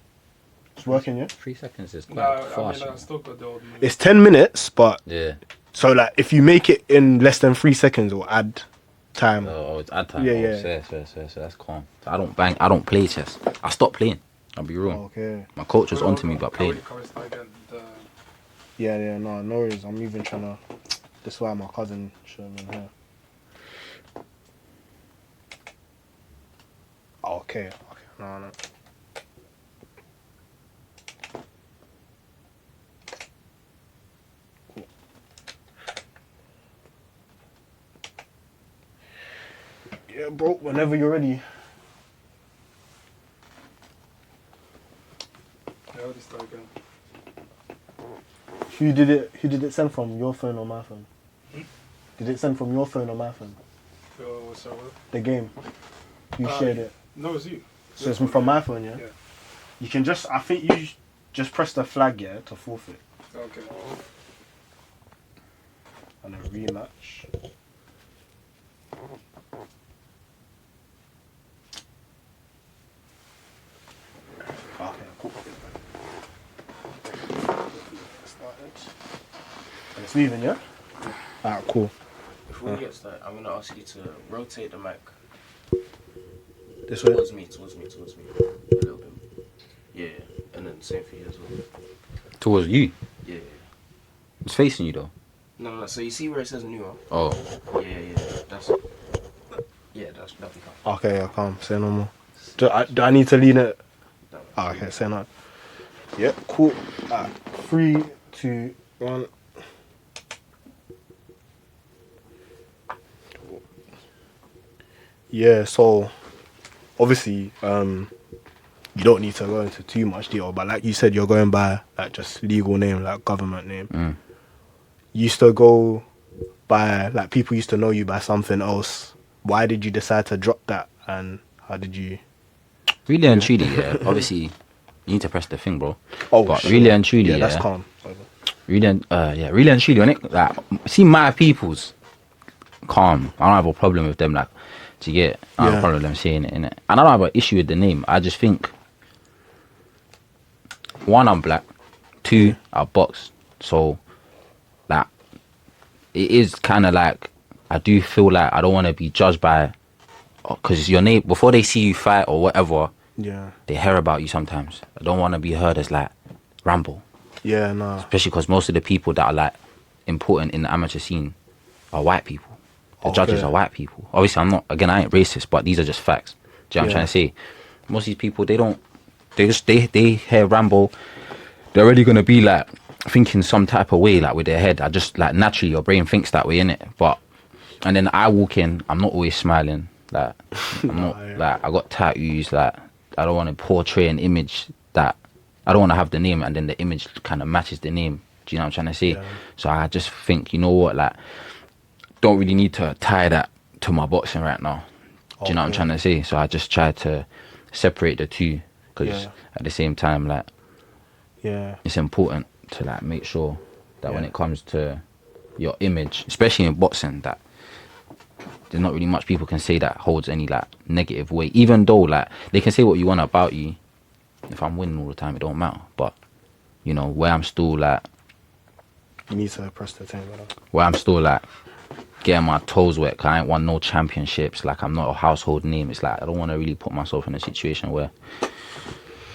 Speaker 6: It's working, yeah.
Speaker 4: 3 seconds is quite
Speaker 3: No, I
Speaker 4: fast.
Speaker 3: mean, I
Speaker 4: you
Speaker 3: still got the old move.
Speaker 6: It's 10 minutes, but
Speaker 4: know. Yeah.
Speaker 6: so like if you make it in less than 3 seconds, it'll add time.
Speaker 4: Oh, it's ad time.
Speaker 6: Yeah,
Speaker 4: Oh,
Speaker 6: yeah.
Speaker 4: Fair. That's calm. I don't play chess. I stopped playing. I'll be real.
Speaker 6: Okay.
Speaker 4: My coach was onto me about playing.
Speaker 3: Can we start again?
Speaker 6: Yeah. No worries. I'm even trying to. This is why my cousin showed me here. Okay. No. Cool. Yeah, bro. Whenever you're ready.
Speaker 3: Yeah, I'll just start again.
Speaker 6: Who did it send from? Your phone or my phone? Did it send from your phone or my phone?
Speaker 3: So what?
Speaker 6: The game. You shared it.
Speaker 3: No, it's you.
Speaker 6: So it's from my phone, yeah?
Speaker 3: Yeah.
Speaker 6: You can I think you just press the flag, yeah, to forfeit.
Speaker 3: Okay.
Speaker 6: And a rematch. Okay, cool. Started. And it's moving, yeah? Alright, cool.
Speaker 7: Before we get started, I'm gonna ask you to rotate the mic
Speaker 6: This way.
Speaker 7: towards me, a little bit. Yeah, and then same for you as well.
Speaker 4: Towards you.
Speaker 7: Yeah.
Speaker 4: It's facing you though.
Speaker 7: No. So you see where it says newer?
Speaker 4: Oh.
Speaker 7: Yeah. That'll be calm.
Speaker 6: Okay, I can't say no more. Do I need to lean it? Oh, okay, say no. Yeah, cool. 3, 2, 1. Yeah, so obviously, you don't need to go into too much detail, but like you said, you're going by like just legal name, like government name.
Speaker 4: Mm.
Speaker 6: You used to go by like people used to know you by something else. Why did you decide to drop that, and how did you?
Speaker 4: Really and truly, yeah. Obviously, You need to press the thing, bro.
Speaker 6: Oh,
Speaker 4: but
Speaker 6: shit.
Speaker 4: really and truly,
Speaker 6: Yeah, that's calm.
Speaker 4: Really and really and truly, when it, like, see my people's calm. I don't have a problem with them. Like, do you get? I don't have a problem with them saying it, innit? And I don't have an issue with the name. I just think, one, I'm black. Two, I box. So, like, it is kind of like, I do feel like I don't want to be judged by, because your name, before they see you fight or whatever, they hear about you sometimes. I don't want to be heard as like Rambo.
Speaker 6: Yeah, no.
Speaker 4: Especially because most of the people that are like important in the amateur scene are white people. The judges are white people. Obviously, I ain't racist, but these are just facts. Do you know what I'm trying to say? Most of these people, they hear Rambo, they're already going to be like thinking some type of way, like with their head. I just, like, naturally your brain thinks that way, innit? But, and then I walk in, I'm not always smiling. Like, I'm not, like, I got tattoos, like, I don't want to portray an image that, I don't want to have the name and then the image kind of matches the name. Do you know what I'm trying to say? Yeah. So I just think, you know what, like, don't really need to tie that to my boxing right now. Do you know what I'm trying to say? So I just try to separate the two, because at the same time, like, it's important to, like, make sure that when it comes to your image, especially in boxing, that there's not really much people can say that holds any, like, negative weight. Even though, like, they can say what you want about you. If I'm winning all the time, it don't matter. But, you know, where I'm still, like,
Speaker 6: you need to press the thing, brother.
Speaker 4: Where I'm still, like, getting my toes wet, because I ain't won no championships. Like, I'm not a household name. It's like, I don't want to really put myself in a situation where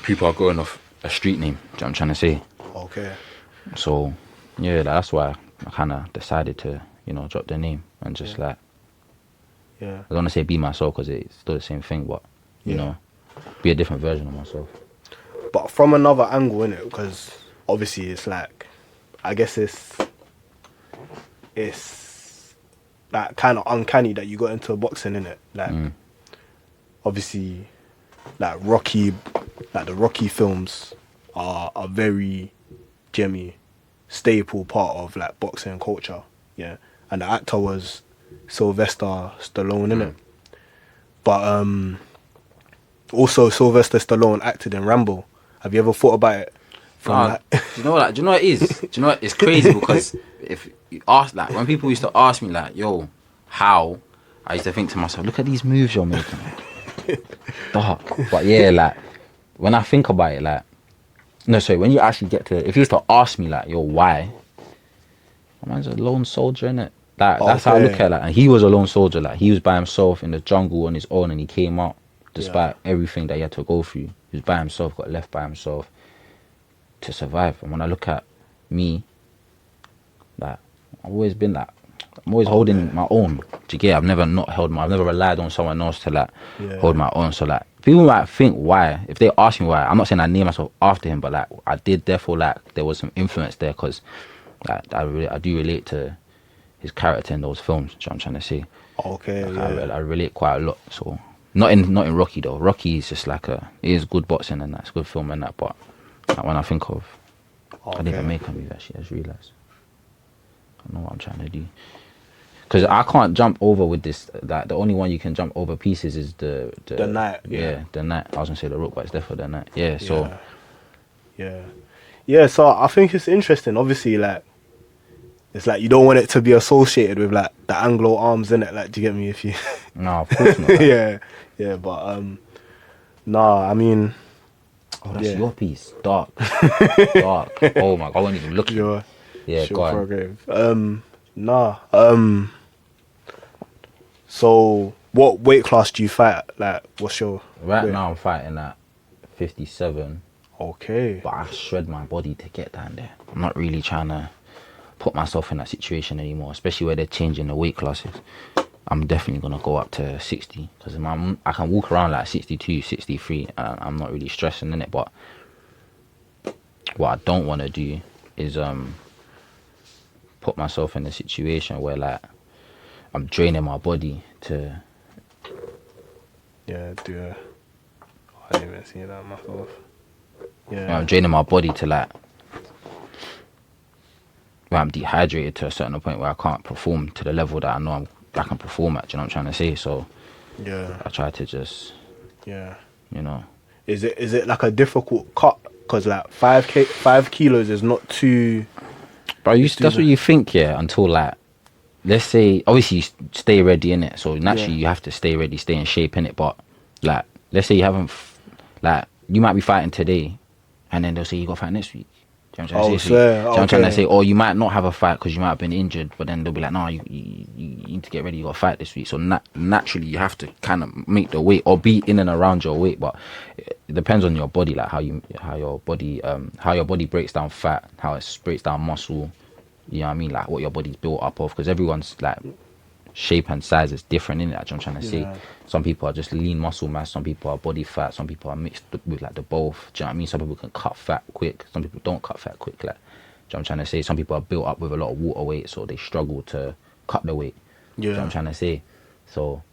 Speaker 4: people are going off a street name. Do you know what I'm trying to say? Okay. So, yeah, that's why I kind of decided to, you know, drop the name and just, like, I don't want to say be myself, because it's still the same thing, but, you know, be a different version of myself.
Speaker 6: But from another angle, innit? Because obviously it's like, I guess it's like kind of uncanny that you got into boxing, innit? Like, obviously, like Rocky, like the Rocky films are a very staple part of, like, boxing culture, yeah. And the actor was Sylvester Stallone, innit? But also Sylvester Stallone acted in Rambo. Have you ever thought about it?
Speaker 4: Do you know what? Do you know what it is? Do you know what? It's crazy, because if you ask, like, when people used to ask me, like, yo, how? I used to think to myself, look at these moves you're making. Dark. But yeah, like, when I think about it, like, no, sorry, when you actually get to, if you used to ask me, like, yo, why? Man's a lone soldier, innit? Like, that's how I look at it. Like, and he was a lone soldier. Like, he was by himself in the jungle on his own, and he came out despite everything that he had to go through. He was by himself, got left by himself to survive. And when I look at me, like, I've always been like, I'm always holding my own. Do you get? I've never relied on someone else to, like, hold my own. So, like, people might think why. If they ask me why, I'm not saying I name myself after him, but, like, I did therefore, like, there was some influence there, because, like, I do relate to his character in those films. Do you know what I'm trying to say?
Speaker 6: Okay,
Speaker 4: like, I relate quite a lot. So not in Rocky though. Rocky is just like it is good boxing and that's good film and that. But, like, when I think of, I didn't even make a move actually. I just realised I know what I'm trying to do. Because I can't jump over with this. Like, the only one you can jump over pieces is the
Speaker 6: knight.
Speaker 4: Yeah, the knight. I was gonna say the rook, but it's definitely the knight. Yeah. So.
Speaker 6: Yeah. So I think it's interesting. Obviously, like, it's like you don't want it to be associated with, like, the Anglo arms, innit? Like, do you get me? If you
Speaker 4: no, of course not.
Speaker 6: yeah, but nah, I mean,
Speaker 4: oh, that's your piece. Dark. Oh my god, I wasn't even looking. Go on.
Speaker 6: So what weight class do you fight at? Like, what's your
Speaker 4: right
Speaker 6: weight?
Speaker 4: now? I'm fighting at 57.
Speaker 6: Okay.
Speaker 4: But I shred my body to get down there. I'm not really trying to put myself in that situation anymore, especially where they're changing the weight classes. I'm definitely going to go up to 60, because I can walk around like 62, 63, and I'm not really stressing in it. But what I don't want to do is put myself in a situation where, like, I'm draining my body to...
Speaker 6: I didn't even see that myself.
Speaker 4: I'm draining my body to, like, where I'm dehydrated to a certain point where I can't perform to the level that I know I can perform at. Do you know what I'm trying to say? So I try to just, you know.
Speaker 6: Is it like a difficult cut because like 5 kilos is not too.
Speaker 4: Bro, that's what you think, yeah, until like, let's say, obviously you stay ready in it, so naturally you have to stay ready, stay in shape in it. But like, let's say you haven't, like, you might be fighting today, and then they'll say you got to fight next week. Do you know what I'm trying to say?
Speaker 6: swear.
Speaker 4: So I'm trying to say, or you might not have a fight because you might have been injured, but then they'll be like, no, you need to get ready, you got to fight this week. So naturally you have to kind of make the weight or be in and around your weight, but it depends on your body, like how your body breaks down fat, how it breaks down muscle. You know what I mean? Like what your body's built up of, because everyone's like shape and size is different in it. That's what I'm trying to say. Some people are just lean muscle mass, some people are body fat, some people are mixed with like the both. Do you know what I mean? Some people can cut fat quick, some people don't cut fat quick. Like, do you know what I'm trying to say? Some people are built up with a lot of water weight, so they struggle to cut the weight. Do you know what I'm trying to say? So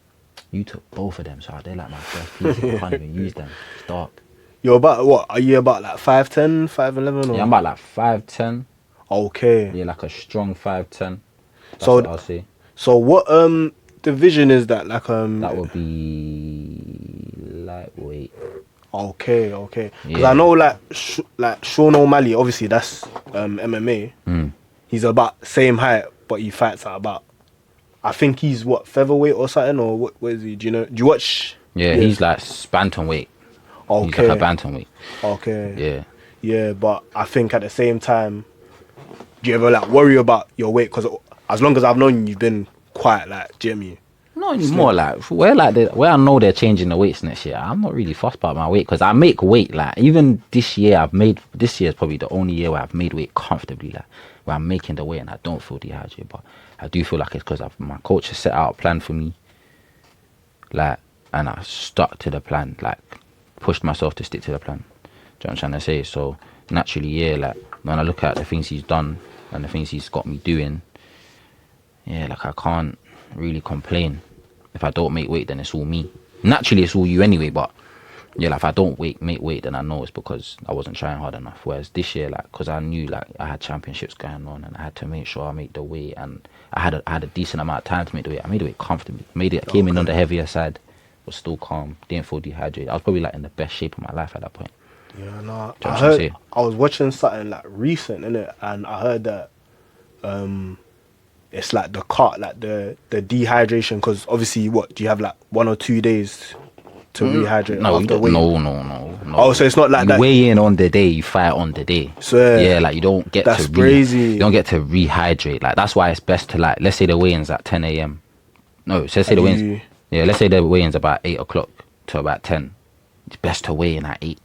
Speaker 4: you took both of them, so they're like my first piece. I can't even use them. It's dark.
Speaker 6: You're about what? Are you about like 5'10", 5'11"? Or?
Speaker 4: Yeah, I'm about like 5'10".
Speaker 6: Okay.
Speaker 4: Yeah, like a strong 5'10". That's
Speaker 6: So
Speaker 4: what I'll say.
Speaker 6: So what division is that? Like
Speaker 4: that would be lightweight.
Speaker 6: Okay. Because
Speaker 4: Yeah.
Speaker 6: I know like Sean O'Malley, obviously that's MMA. He's about same height, but he fights at about, I think he's what, featherweight or something, or what is he? Do you know? Do you watch?
Speaker 4: Yeah, he's like bantamweight.
Speaker 6: Okay.
Speaker 4: He's like a bantamweight.
Speaker 6: Okay.
Speaker 4: Yeah.
Speaker 6: Yeah, but I think at the same time, do you ever like worry about your weight? Because as long as I've known you, you've been quite like Jimmy.
Speaker 4: Not anymore. Like where I know they're changing the weights next year, I'm not really fussed about my weight because I make weight. Like even this year, this year is probably the only year where I've made weight comfortably. Like where I'm making the weight and I don't feel dehydrated. But I do feel like it's because my coach has set out a plan for me. Like, and I stuck to the plan. Like pushed myself to stick to the plan. Do you know what I'm trying to say? So naturally, yeah. Like when I look at the things he's done and the things he's got me doing, yeah, like I can't really complain. If I don't make weight, then it's all me. Naturally, it's all you anyway, but yeah, like if I don't make weight, then I know it's because I wasn't trying hard enough. Whereas this year, like, because I knew like I had championships going on and I had to make sure I made the weight, and I had a decent amount of time to make the weight. I made the weight comfortably. Came in on the heavier side, was still calm, didn't feel dehydrated. I was probably like in the best shape of my life at that point.
Speaker 6: Yeah, no.
Speaker 4: Do you know what I'm saying?
Speaker 6: I was watching something like recent, innit, and I heard that it's like the cut, like the dehydration, because obviously, what do you have like 1 or 2 days to rehydrate after weight?
Speaker 4: No.
Speaker 6: Oh, so it's not like
Speaker 4: you
Speaker 6: that.
Speaker 4: Weigh in on the day, you fight on the day.
Speaker 6: So
Speaker 4: yeah, like you don't get
Speaker 6: that's
Speaker 4: to
Speaker 6: crazy.
Speaker 4: You don't get to rehydrate. Like that's why it's best to like, let's say the weigh-in's at 10 a.m. No, so let's say the weigh-in's. Yeah, let's say the weigh-in's about 8 o'clock to about 10. It's best to weigh in at 8.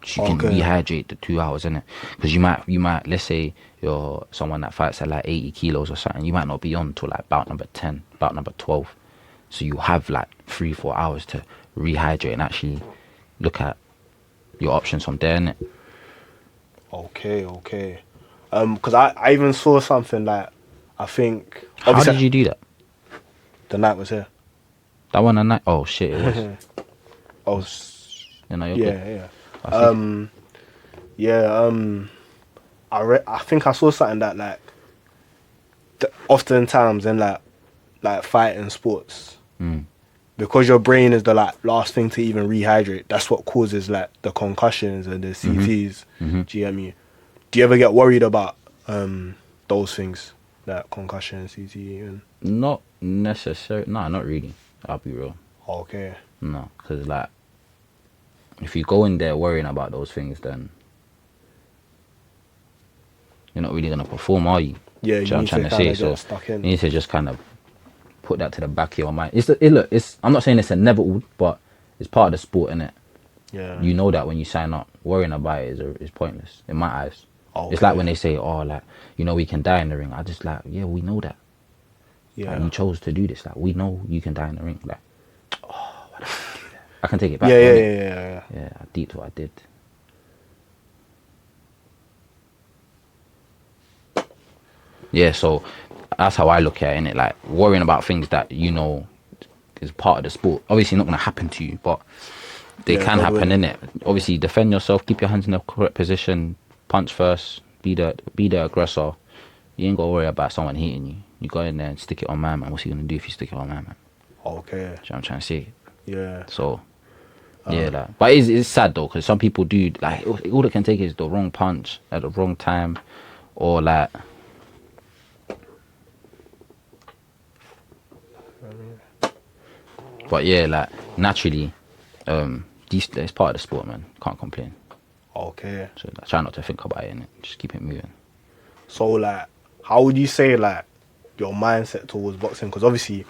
Speaker 4: So you can rehydrate the 2 hours, innit? Because you might, let's say you're someone that fights at like 80 kilos or something, you might not be on till like bout number 10, bout number 12. So you have like 3-4 hours to rehydrate and actually look at your options from there, innit?
Speaker 6: Okay. Because I even saw something like, I think.
Speaker 4: How did you do that?
Speaker 6: The night was here.
Speaker 4: That one at night? Oh shit, it was.
Speaker 6: Oh,
Speaker 4: You know, you're
Speaker 6: yeah.
Speaker 4: good.
Speaker 6: I think I saw something that like oftentimes in like fighting sports, because your brain is the like last thing to even rehydrate. That's what causes like the concussions and the CTs. Do you get me? Do you ever get worried about those things, like concussion, CT? And...
Speaker 4: Not necessarily. No, not really. I'll be real.
Speaker 6: Okay.
Speaker 4: No, because like, if you go in there worrying about those things, then you're not really gonna perform, are you?
Speaker 6: Yeah,
Speaker 4: you know what I'm trying to say. So
Speaker 6: stuck in.
Speaker 4: you need to just kind of put that to the back of your mind. I'm not saying it's inevitable, but it's part of the sport, innit?
Speaker 6: Yeah.
Speaker 4: You know that when you sign up, worrying about it is pointless in my eyes.
Speaker 6: Okay.
Speaker 4: It's like when they say, "Oh, like we can die in the ring." I just like, yeah, we know that.
Speaker 6: Yeah.
Speaker 4: Like, you chose to do this. Like we know you can die in the ring. Like, oh, why did I do that? I can take it back.
Speaker 6: Yeah.
Speaker 4: Yeah, I did what I did. Yeah, so that's how I look at it, innit? Like worrying about things that you know is part of the sport. Obviously not gonna happen to you, but they can happen, innit? Obviously defend yourself, keep your hands in the correct position, punch first, be the aggressor. You ain't gotta worry about someone hitting you. You go in there and stick it on my man. What's he gonna do if you stick it on my man?
Speaker 6: Okay.
Speaker 4: Do you know what I'm trying to say?
Speaker 6: Yeah.
Speaker 4: So Yeah, like, but it's sad though, because some people do like all it can take is the wrong punch at the wrong time, or like. But yeah, like naturally, it's part of the sport, man. Can't complain.
Speaker 6: Okay.
Speaker 4: So like, try not to think about it and just keep it moving.
Speaker 6: So like, how would you say like your mindset towards boxing? Because obviously,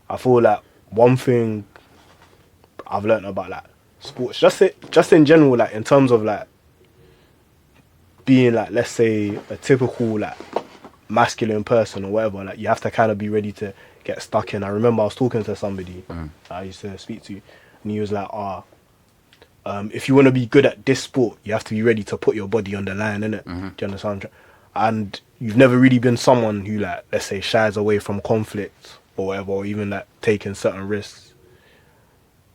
Speaker 6: I feel like one thing I've learned about like sports, just in general, like in terms of like being like, let's say, a typical like masculine person or whatever, like you have to kind of be ready to get stuck in. I remember I was talking to somebody I used to speak to, and he was like, if you want to be good at this sport, you have to be ready to put your body on the line, innit? Do you understand? And you've never really been someone who, like, let's say, shies away from conflict or whatever, or even like taking certain risks.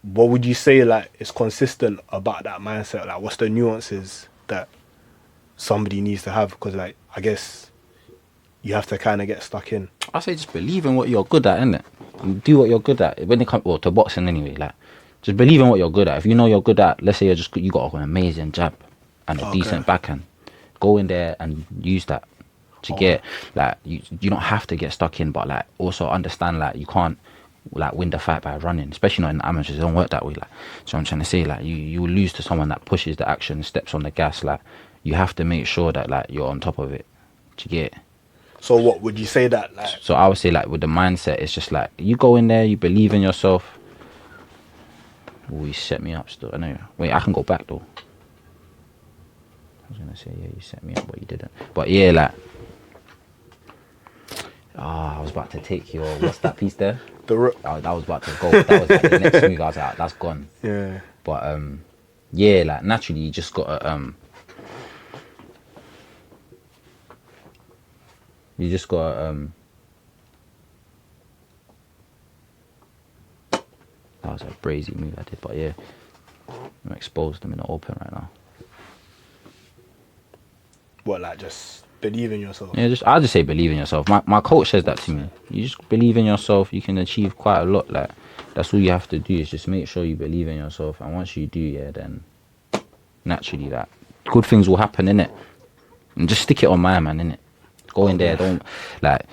Speaker 6: What would you say like is consistent about that mindset? Like, what's the nuances that somebody needs to have? Because like, I guess you have to kind of get stuck in.
Speaker 4: I say just believe in what you're good at, innit? You do what you're good at. When it comes to boxing anyway, like just believe in what you're good at. If you know you're good at, let's say you got an amazing jab and a decent backhand, go in there and use that to get like you don't have to get stuck in, but like also understand like you can't like win the fight by running, especially not in amateurs. It don't work that way. Like, so I'm trying to say like you will lose to someone that pushes the action, steps on the gas. Like you have to make sure that like you're on top of it to get.
Speaker 6: So what would you say that like?
Speaker 4: So I would say like with the mindset, it's just like you go in there, you believe in yourself. Oh, you set me up still. I know. Wait, I can go back though. I was gonna say yeah, you set me up, but you didn't. But yeah, like. I was about to take your what's that piece there? That was about to go. That was like the next move. I was like, that's gone.
Speaker 6: Yeah.
Speaker 4: But yeah, like naturally, you just gotta that was a brazy move I did, but yeah, I'm exposed. I'm in the open right now.
Speaker 6: What, like just believe in yourself?
Speaker 4: Yeah, I'll just say believe in yourself. My coach says that to me. You just believe in yourself, you can achieve quite a lot. Like that's all you have to do is just make sure you believe in yourself, and once you do, yeah, then naturally that good things will happen, innit? And just stick it on my man, innit? Go in there, don't like.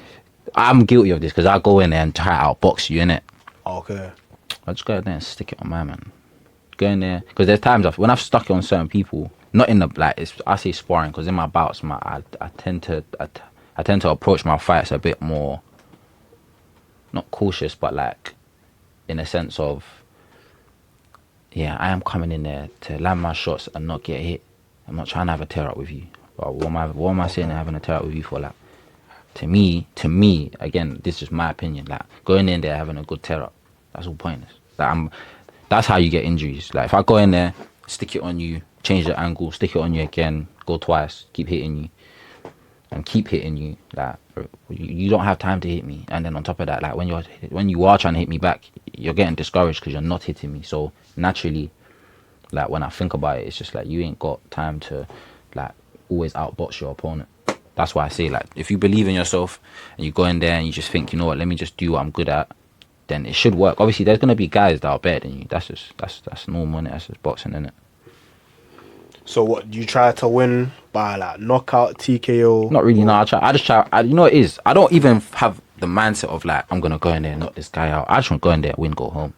Speaker 4: I'm guilty of this because I go in there and try to outbox you, innit?
Speaker 6: Okay.
Speaker 4: I just go in there and stick it on my man. Go in there because there's times when I've stuck it on certain people. Not in the like, I say sparring because in my bouts, I tend to approach my fights a bit more, not cautious, but like, in a sense of, yeah, I am coming in there to land my shots and not get hit. I'm not trying to have a tear up with you. But what am I saying having a tear up with you for? Like, to me, again, this is my opinion. Like going in there having a good tear up, that's all pointless. Like that's how you get injuries. Like if I go in there, stick it on you. Change the angle, stick it on you again, go twice, keep hitting you, and keep hitting you. Like you don't have time to hit me, and then on top of that, like when you are trying to hit me back, you're getting discouraged because you're not hitting me. So naturally, like when I think about it, it's just like you ain't got time to like always outbox your opponent. That's why I say like if you believe in yourself and you go in there and you just think, you know what, let me just do what I'm good at, then it should work. Obviously, there's gonna be guys that are better than you. That's normal, innit? That's just boxing, innit?
Speaker 6: So what, you try to win by like knockout, TKO?
Speaker 4: Not really, no. I just try. You know what it is? I don't even have the mindset of like, I'm going to go in there and knock this guy out. I just want to go in there, win, go home.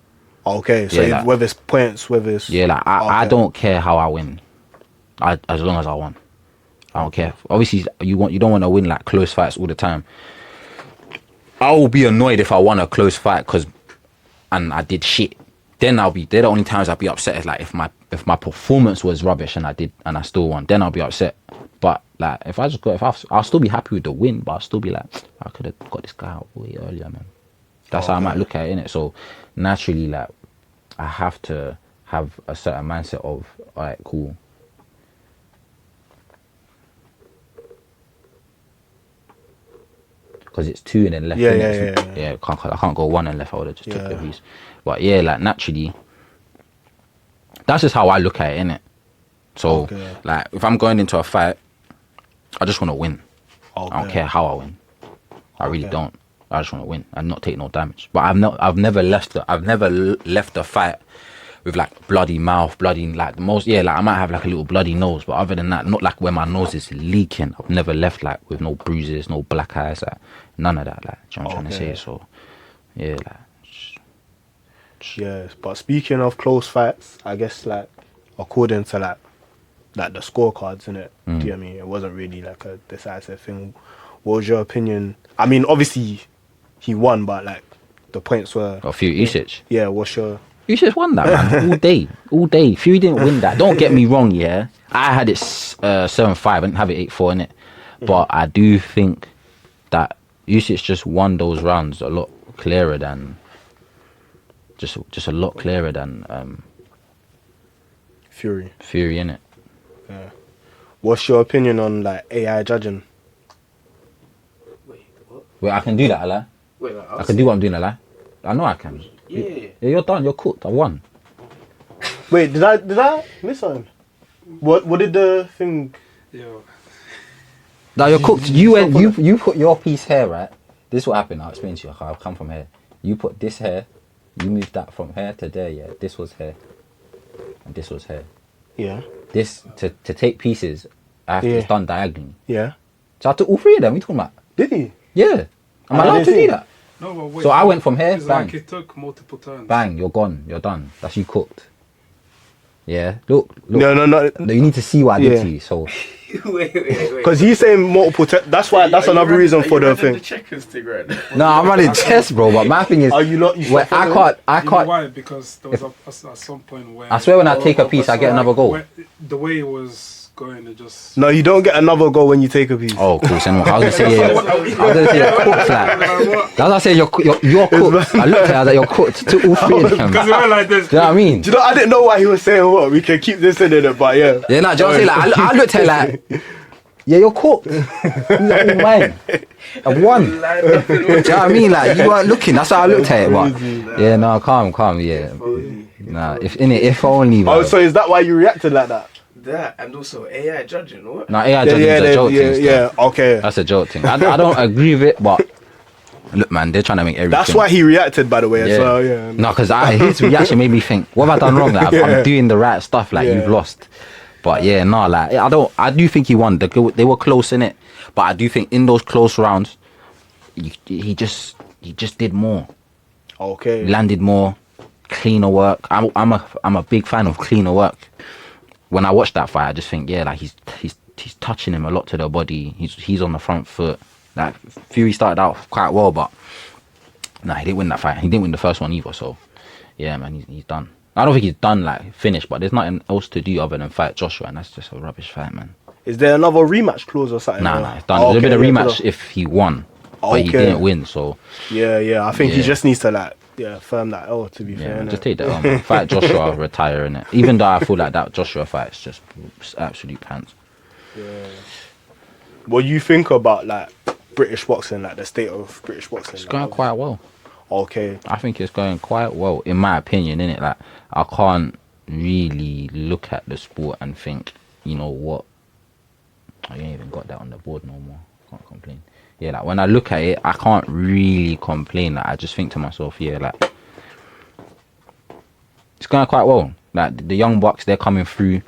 Speaker 6: Okay, so
Speaker 4: yeah, like,
Speaker 6: whether it's points, whether it's...
Speaker 4: Yeah, like I don't care how I win. As long as I won. I don't care. Obviously, you don't want to win like close fights all the time. I will be annoyed if I won a close fight and I did shit. Then they're the only times I'll be upset is like if my performance was rubbish and I still won, then I'll be upset. But like I'll still be happy with the win, but I'll still be like, I could have got this guy out way earlier, man. That's how I might look at it, innit? So naturally, like I have to have a certain mindset of, alright, cool. Because it's two and then left. Yeah. I can't go one and left. I would have just took the piece. But yeah, like naturally, that's just how I look at it, innit? So like, if I'm going into a fight, I just want to win. I don't care how I win. I really don't. I just want to win and not take no damage. But I've never left the fight with like bloody mouth, bloody like the most. Yeah, like I might have like a little bloody nose, but other than that, not like where my nose is leaking. I've never left like with no bruises, no black eyes, like none of that. Like, do you know what I'm trying to say? So, yeah, like.
Speaker 6: Yes, but speaking of close fights, I guess like according to like the scorecards in it, do you know what I mean? It wasn't really like a decisive thing. What was your opinion? I mean, obviously he won, but like the points were
Speaker 4: A few Usyk.
Speaker 6: Yeah, what's your?
Speaker 4: Usyk won that, man, all day. Fury didn't win that. Don't get me wrong, yeah. I had it 7-5. I didn't have it 8-4 in it, but I do think that Usyk just won those rounds a lot clearer than. Just a lot clearer than
Speaker 6: Fury,
Speaker 4: innit?
Speaker 6: Yeah. What's your opinion on like AI judging?
Speaker 4: Wait, I can do that, Allah.
Speaker 7: Wait, like,
Speaker 4: I can do what I'm doing, Allah. I know I can.
Speaker 7: Yeah.
Speaker 4: You're done. You're cooked. I won.
Speaker 6: Wait, did I miss something? What did the thing?
Speaker 3: Yo,
Speaker 4: Now you're cooked. You put your piece here, right? This is what happened. I'll explain to you. I'll come from here. You put this here. You moved that from here to there. Yeah, this was here, and this was here.
Speaker 6: Yeah.
Speaker 4: This to take pieces. I have to it's done diagonally.
Speaker 6: Yeah.
Speaker 4: So I took all three of them. What are you talking about?
Speaker 6: Did he?
Speaker 4: Yeah. Am I
Speaker 6: I
Speaker 4: allowed
Speaker 6: didn't
Speaker 4: to
Speaker 6: see
Speaker 4: do
Speaker 6: it.
Speaker 4: that?
Speaker 3: no, but wait.
Speaker 4: So I went from here,
Speaker 3: It's
Speaker 4: bang.
Speaker 3: like it took multiple turns.
Speaker 4: Bang, you're gone. You're done. That's you cooked. Yeah. Look.
Speaker 6: No.
Speaker 4: You need to see what I did
Speaker 6: Yeah.
Speaker 4: to you. So
Speaker 7: wait.
Speaker 6: Because he's saying multiple. That's why. That's another reason for the thing.
Speaker 7: The checkers thing right now.
Speaker 4: no, I'm running chess, bro. But my thing is,
Speaker 6: Are you not?
Speaker 4: where I
Speaker 3: You know
Speaker 4: can't.
Speaker 3: why? Because there was at some point where
Speaker 4: I swear, when I take a piece, I get another goal.
Speaker 3: where the way it was going, it just
Speaker 6: No, you don't get another goal when you take a piece.
Speaker 4: Oh, cool. So I was gonna say, I was gonna say you're cooked. Like, that's what I say. You're cooked. I looked at her that you're cooked to all three of them.
Speaker 3: because it went like this.
Speaker 4: Do you know what I mean?
Speaker 6: Do you know? I didn't know why he was saying what. We can keep this in it, but yeah.
Speaker 4: Yeah, no, do you know what I'm saying? Like, I looked at her like, yeah, you're cooked. He's like, oh, man. I've won. Do you know what I mean? Like, you weren't looking. That's how I looked at it. But yeah, no, calm. Yeah, nah. If only.
Speaker 6: Oh,
Speaker 4: Bro.
Speaker 6: so is that why you reacted like that?
Speaker 7: That and also AI judging, what?
Speaker 4: No, AI judging is a joke thing. Still.
Speaker 6: Yeah. Okay.
Speaker 4: That's a joke thing. I don't agree with it, but look, man, they're trying to make everything.
Speaker 6: That's why he reacted, by the way.
Speaker 4: Yeah.
Speaker 6: So yeah.
Speaker 4: No, because his reaction made me think, what have I done wrong? Like, I'm doing the right stuff. Like, you've lost. But yeah, no, like I do think he won. They were close in it, but I do think in those close rounds, he just did more.
Speaker 6: Okay.
Speaker 4: Landed more, cleaner work. I'm a big fan of cleaner work. When I watch that fight, I just think, yeah, like he's touching him a lot to the body. He's on the front foot. Like Fury started out quite well, but nah, he didn't win that fight. He didn't win the first one either. So yeah, man, he's done. I don't think he's done, like finished, but there's nothing else to do other than fight Joshua, and that's just a rubbish fight, man.
Speaker 6: Is there another rematch clause or something?
Speaker 4: Nah, it's done. There'd have been a rematch if he won, but he didn't win. So
Speaker 6: yeah. I think he just needs to like firm that L. To be fair,
Speaker 4: just take that on. Man. Fight Joshua, retire in it. Even though I feel like that Joshua fight is just absolute pants.
Speaker 6: Yeah. What do you think about like British boxing, like the state of British boxing?
Speaker 4: It's going quite well.
Speaker 6: Okay.
Speaker 4: I think it's going quite well, in my opinion, innit? Like, I can't really look at the sport and think, you know what? I ain't even got that on the board no more. Can't complain. Yeah, like, when I look at it, I can't really complain. Like, I just think to myself, yeah, like, it's going quite well. Like, the young bucks, they're coming through.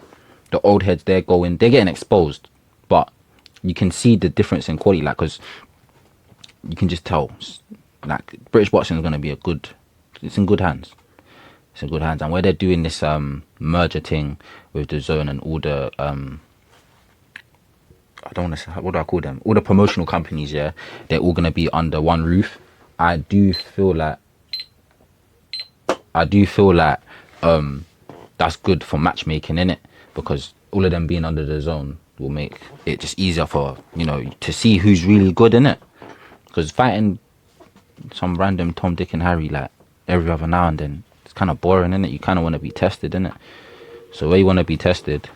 Speaker 4: The old heads, they're getting exposed. But you can see the difference in quality, like, because you can just tell. Like, British boxing is going to be it's in good hands. It's in good hands. And where they're doing this merger thing with the zone and all the I don't want to say, what do I call them? All the promotional companies, yeah, they're all going to be under one roof. I do feel like that's good for matchmaking, innit? Because all of them being under the zone will make it just easier for, to see who's really good, innit? Because fighting some random Tom, Dick and Harry like every other now and then, it's kind of boring, innit? You kind of want to be tested, innit? So where you want to be tested,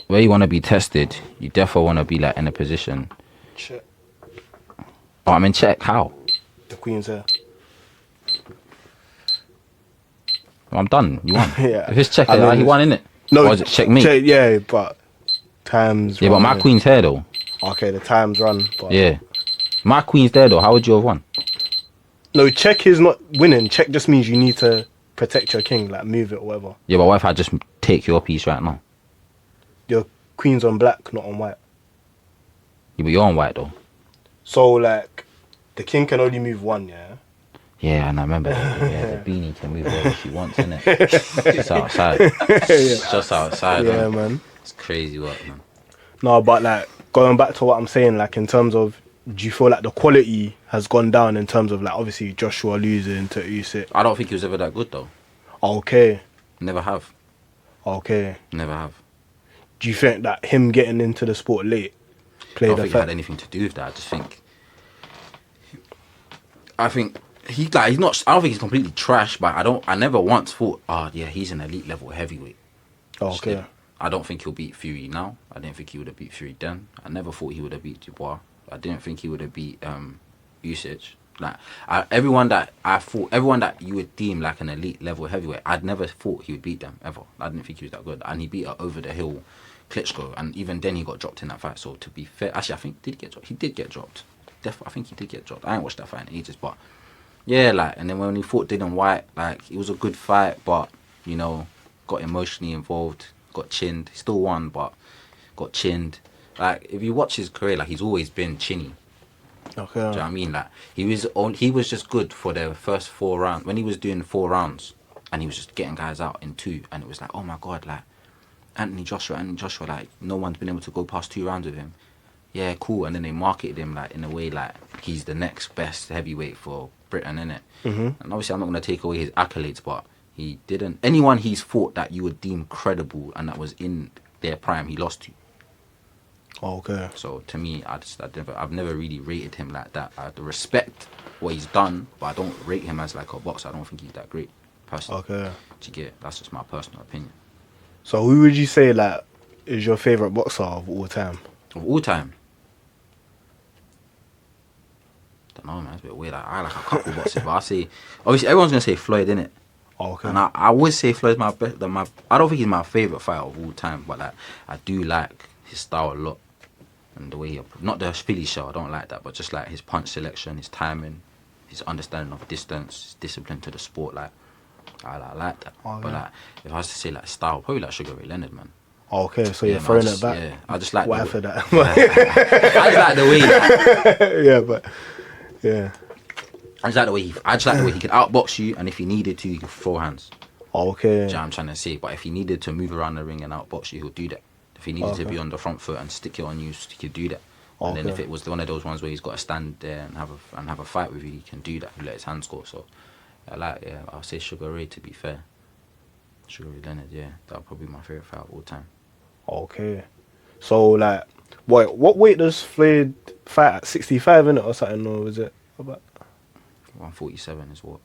Speaker 4: where you want to be tested, you definitely want to be like in a position.
Speaker 6: Check.
Speaker 4: Oh, I'm in check. How?
Speaker 6: The Queen's here.
Speaker 4: Oh, I'm done. You won.
Speaker 6: Yeah.
Speaker 4: If it's check,
Speaker 6: I mean,
Speaker 4: he won, innit?
Speaker 6: No,
Speaker 4: or is it check me?
Speaker 6: Yeah, but times.
Speaker 4: Yeah, but my queen's here though.
Speaker 6: Okay, the times run. But
Speaker 4: Yeah, my queen's there though. How would you have won?
Speaker 6: No, check is not winning. Check just means you need to protect your king, like move it or whatever.
Speaker 4: Yeah, but what if I just take your piece right now?
Speaker 6: Your queen's on black, not on white.
Speaker 4: Yeah, but you're on white though.
Speaker 6: So like, the king can only move one, yeah.
Speaker 4: Yeah, and I remember the beanie can move wherever she wants, innit? Just outside. Just outside,
Speaker 6: Yeah,
Speaker 4: man.
Speaker 6: man.
Speaker 4: It's crazy work, man.
Speaker 6: No, but like going back to what I'm saying, like in terms of, do you feel like the quality has gone down in terms of like obviously Joshua losing to Usyk?
Speaker 4: I don't think he was ever that good though.
Speaker 6: Okay,
Speaker 4: Never have.
Speaker 6: okay.
Speaker 4: Never have.
Speaker 6: Do you think that him getting into the sport late
Speaker 4: I
Speaker 6: played
Speaker 4: don't
Speaker 6: a
Speaker 4: think it had
Speaker 6: fact?
Speaker 4: anything to do with that. I think he's not. I don't think he's completely trash, but I never once thought, oh yeah, he's an elite level heavyweight. Just
Speaker 6: Okay,
Speaker 4: didn't. I don't think he'll beat Fury now. I didn't think he would have beat Fury then. I never thought he would have beat Dubois. I didn't think he would have beat Usyk. Like everyone that you would deem like an elite level heavyweight, I'd never thought he would beat them ever. I didn't think he was that good, and he beat a over the hill Klitschko, and even then he got dropped in that fight. So to be fair, actually I think did he get dropped? He did get dropped. I think he did get dropped. I ain't watched that fight in ages, but yeah, like, and then when he fought Dylan White, like it was a good fight, but you know, got emotionally involved, got chinned. He still won, but got chinned. Like if you watch his career, like he's always been chinny.
Speaker 6: okay.
Speaker 4: Do you know what I mean? Like he was just good for the first 4 rounds. When he was doing 4 rounds and he was just getting guys out in 2, and it was like, oh my god, like Anthony Joshua, like no one's been able to go past 2 rounds with him. Yeah, cool. And then they marketed him like in a way like he's the next best heavyweight for Britain, innit?
Speaker 6: Mm-hmm.
Speaker 4: And obviously I'm not gonna take away his accolades, but he didn't. Anyone he's fought that you would deem credible and that was in their prime, he lost to.
Speaker 6: Okay.
Speaker 4: So to me, I've never really rated him like that. I respect what he's done, but I don't rate him as like a boxer. I don't think he's that great, personally.
Speaker 6: Okay.
Speaker 4: Do you get? That's just my personal opinion.
Speaker 6: So who would you say like is your favorite boxer of all time?
Speaker 4: Of all time, don't know, man. It's a bit weird. I like a couple boxers, but I say obviously everyone's gonna say Floyd, innit?
Speaker 6: Okay.
Speaker 4: And I would say Floyd's my best. I don't think he's my favorite fighter of all time, but like I do like his style a lot. And the way he, not the Philly show, I don't like that, but just like his punch selection, his timing, his understanding of distance, his discipline to the sport, like I like that.
Speaker 6: Oh,
Speaker 4: but
Speaker 6: yeah.
Speaker 4: like if I was to say like style, probably like Sugar Ray Leonard, man.
Speaker 6: Okay, so
Speaker 4: Yeah,
Speaker 6: you're
Speaker 4: man,
Speaker 6: throwing
Speaker 4: just-
Speaker 6: it back.
Speaker 4: Yeah, I just like
Speaker 6: Why
Speaker 4: the
Speaker 6: for
Speaker 4: way,
Speaker 6: that?
Speaker 4: I just like the way. Like,
Speaker 6: Yeah, but yeah.
Speaker 4: I just like the way he could outbox you, and if he needed to, he could throw hands.
Speaker 6: Okay.
Speaker 4: Do you know what I'm trying to say? But if he needed to move around the ring and outbox you, he'll do that. If he needed to
Speaker 6: Okay.
Speaker 4: be on the front foot and stick it on you, he could do that. And then if
Speaker 6: Okay.
Speaker 4: it was one of those ones where he's got to stand there and have a fight with you, he can do that. He let his hands go. So I'll say Sugar Ray, to be fair. Sugar Ray Leonard, yeah, that'll probably be my favorite fight of all time.
Speaker 6: Okay. So like, what weight does Floyd fight at? 65 in it or something, or is it about
Speaker 4: 147 is what?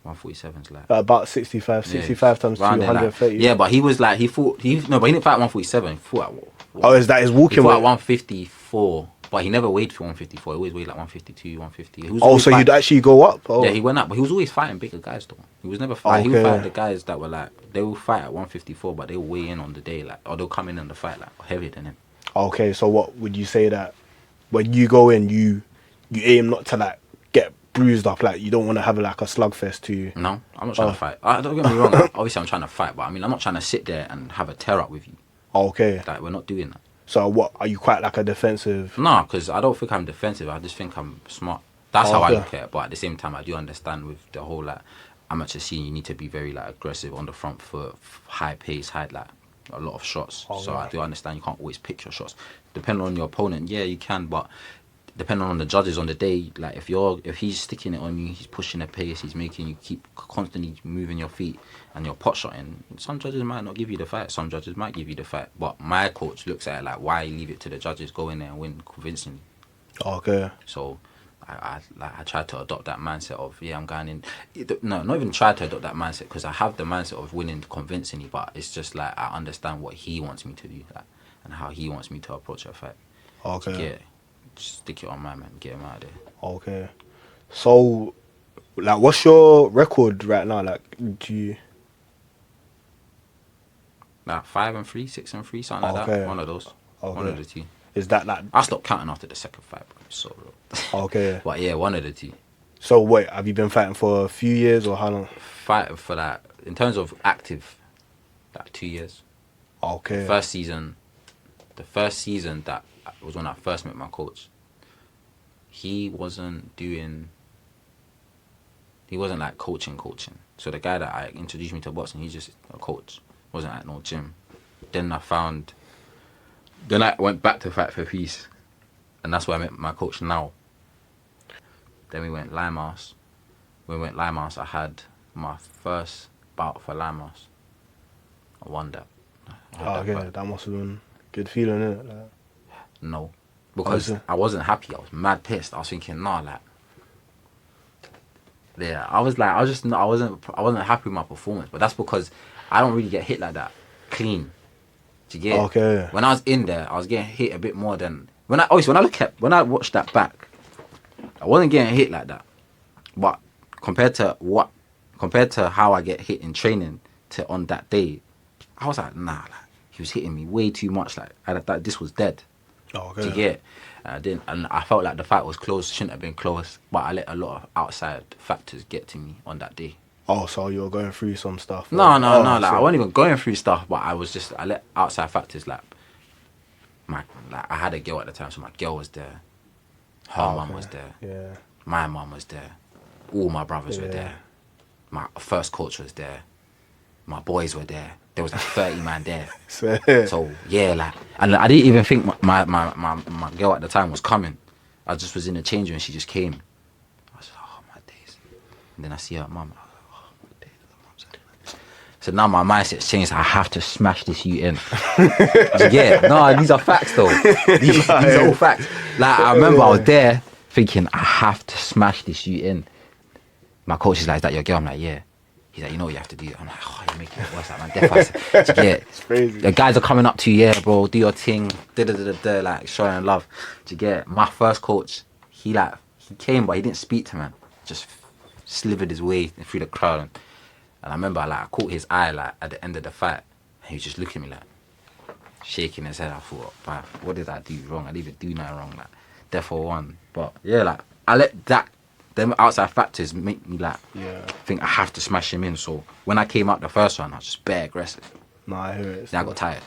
Speaker 4: 147's like.
Speaker 6: about 65? 65 times 2,
Speaker 4: round there, like-
Speaker 6: 130.
Speaker 4: Yeah, but he was like but he didn't fight at 147. He fought at
Speaker 6: Oh, is that his
Speaker 4: he
Speaker 6: walking
Speaker 4: fought at
Speaker 6: weight?
Speaker 4: 154, but he never weighed for 154. He always weighed like 152, 150. He was
Speaker 6: Oh,
Speaker 4: always
Speaker 6: so you'd actually go up? Oh.
Speaker 4: Yeah, he went up, but he was always fighting bigger guys though. He was never fight. He would
Speaker 6: Okay.
Speaker 4: fight the guys that were like they will fight at 154, but they will weigh in on the day, like, or they'll come in on the fight like heavier than him.
Speaker 6: Okay, so what would you say that when you go in, you aim not to like get bruised up, like you don't want to have like a slugfest to you?
Speaker 4: No, I'm not trying
Speaker 6: Oh.
Speaker 4: to fight. Don't get me wrong. Obviously, I'm trying to fight, but I mean, I'm not trying to sit there and have a tear up with you.
Speaker 6: Okay,
Speaker 4: Like, we're not doing that.
Speaker 6: so what are you quite like a defensive?
Speaker 4: No, because I don't think I'm defensive. I just think I'm smart. That's
Speaker 6: Oh,
Speaker 4: how I
Speaker 6: okay.
Speaker 4: look at it. But at the same time, I do understand with the whole like amateur scene, you need to be very like aggressive on the front foot, high pace, high like a lot of shots.
Speaker 6: Oh,
Speaker 4: So
Speaker 6: right.
Speaker 4: I do understand you can't always pick your shots. Depending on your opponent, yeah, you can, but depending on the judges on the day, like if he's sticking it on you, he's pushing the pace, he's making you keep constantly moving your feet and your pot shotting. Some judges might not give you the fight, some judges might give you the fight. But my coach looks at it like, why leave it to the judges? Go in there and win convincingly.
Speaker 6: Okay,
Speaker 4: So I tried to adopt that mindset of, yeah, I'm going in. No, not even try to adopt that mindset, because I have the mindset of winning convincingly, but it's just like I understand what he wants me to do, like, and how he wants me to approach a fight.
Speaker 6: okay,
Speaker 4: Yeah, just stick it on my man, get him out of there.
Speaker 6: okay. So, like, what's your record right now? Like, do you?
Speaker 4: Like 5-3, 6-3, something like
Speaker 6: Okay.
Speaker 4: that. One of those. One
Speaker 6: Okay.
Speaker 4: of the two.
Speaker 6: Is that like
Speaker 4: I stopped counting after the second fight, bro. It's so real.
Speaker 6: okay?
Speaker 4: But yeah, one of the two.
Speaker 6: So wait, have you been fighting for a few years or how long?
Speaker 4: Fighting for that in terms of active, like 2 years.
Speaker 6: Okay.
Speaker 4: The first season that was when I first met my coach. He wasn't like coaching. So the guy that I introduced me to boxing, he's just a coach. Wasn't at no gym. Then I went back to Fight for Peace, and that's where I met my coach now. Then we went Limehouse. When we went Limehouse, I had my first bout for Limehouse. I won that.
Speaker 6: That must have been a good feeling, innit? Like,
Speaker 4: no, because I wasn't happy. I was mad pissed. I was thinking, nah, like, yeah. I wasn't happy with my performance. But that's because I don't really get hit like that clean. Do you get?
Speaker 6: Okay.
Speaker 4: When I was in there, I was getting hit a bit more than when I watched that back, I wasn't getting hit like that. But compared to how I get hit in training to on that day, I was like, nah, like, he was hitting me way too much. Like I thought this was dead.
Speaker 6: Okay.
Speaker 4: Do you get? And I felt like the fight was close. Shouldn't have been close, but I let a lot of outside factors get to me on that day.
Speaker 6: Oh, so you were going through some stuff?
Speaker 4: No. Like I wasn't even going through stuff, but I let outside factors I had a girl at the time, so my girl was there, her mum was there,
Speaker 6: Yeah.
Speaker 4: my mum was there, all my brothers were there, my first coach was there, my boys were there. There was like 30 man there. So yeah, like, and I didn't even think my girl at the time was coming. I just was in the change room and she just came. I was like, oh my days. And then I see her mum. So now my mindset's changed. I have to smash this in. Yeah, no, these are facts though. These are all facts. Like I remember I was there thinking I have to smash this in. My coach is like, "Is that your girl?" I'm like, "Yeah." He's like, "You know what you have to do." I'm like, "Oh, you're making it worse." Like, man, definitely. Yeah,
Speaker 6: it's crazy.
Speaker 4: The guys are coming up to you, yeah, bro. Do your thing. Like showing love. Do you get? My first coach, he came, but he didn't speak to man. Just slivered his way through the crowd. And I remember, I caught his eye, at the end of the fight. And he was just looking at me, shaking his head. I thought, "Bruh, what did I do wrong? I didn't even do nothing wrong. Therefore won." But, yeah, I let them outside factors make me, think I have to smash him in. So, when I came out the first one, I was just bare aggressive.
Speaker 6: No, I hear it.
Speaker 4: Then I got tired.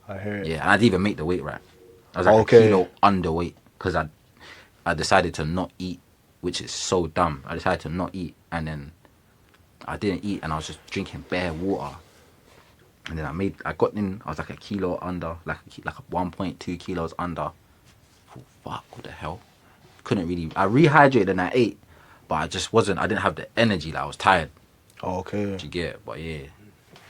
Speaker 6: I hear it.
Speaker 4: Yeah, and I didn't even make the weight right. I was a kilo underweight. Because I decided to not eat, which is so dumb. I decided to not eat, and then I didn't eat, and I was just drinking bare water. And then I got in, I was like a kilo under, like 1.2 kilos under. I thought, fuck, what the hell? Couldn't really, I rehydrated and I ate, but I didn't have the energy, I was tired.
Speaker 6: Oh, okay.
Speaker 4: Did you get it? But yeah,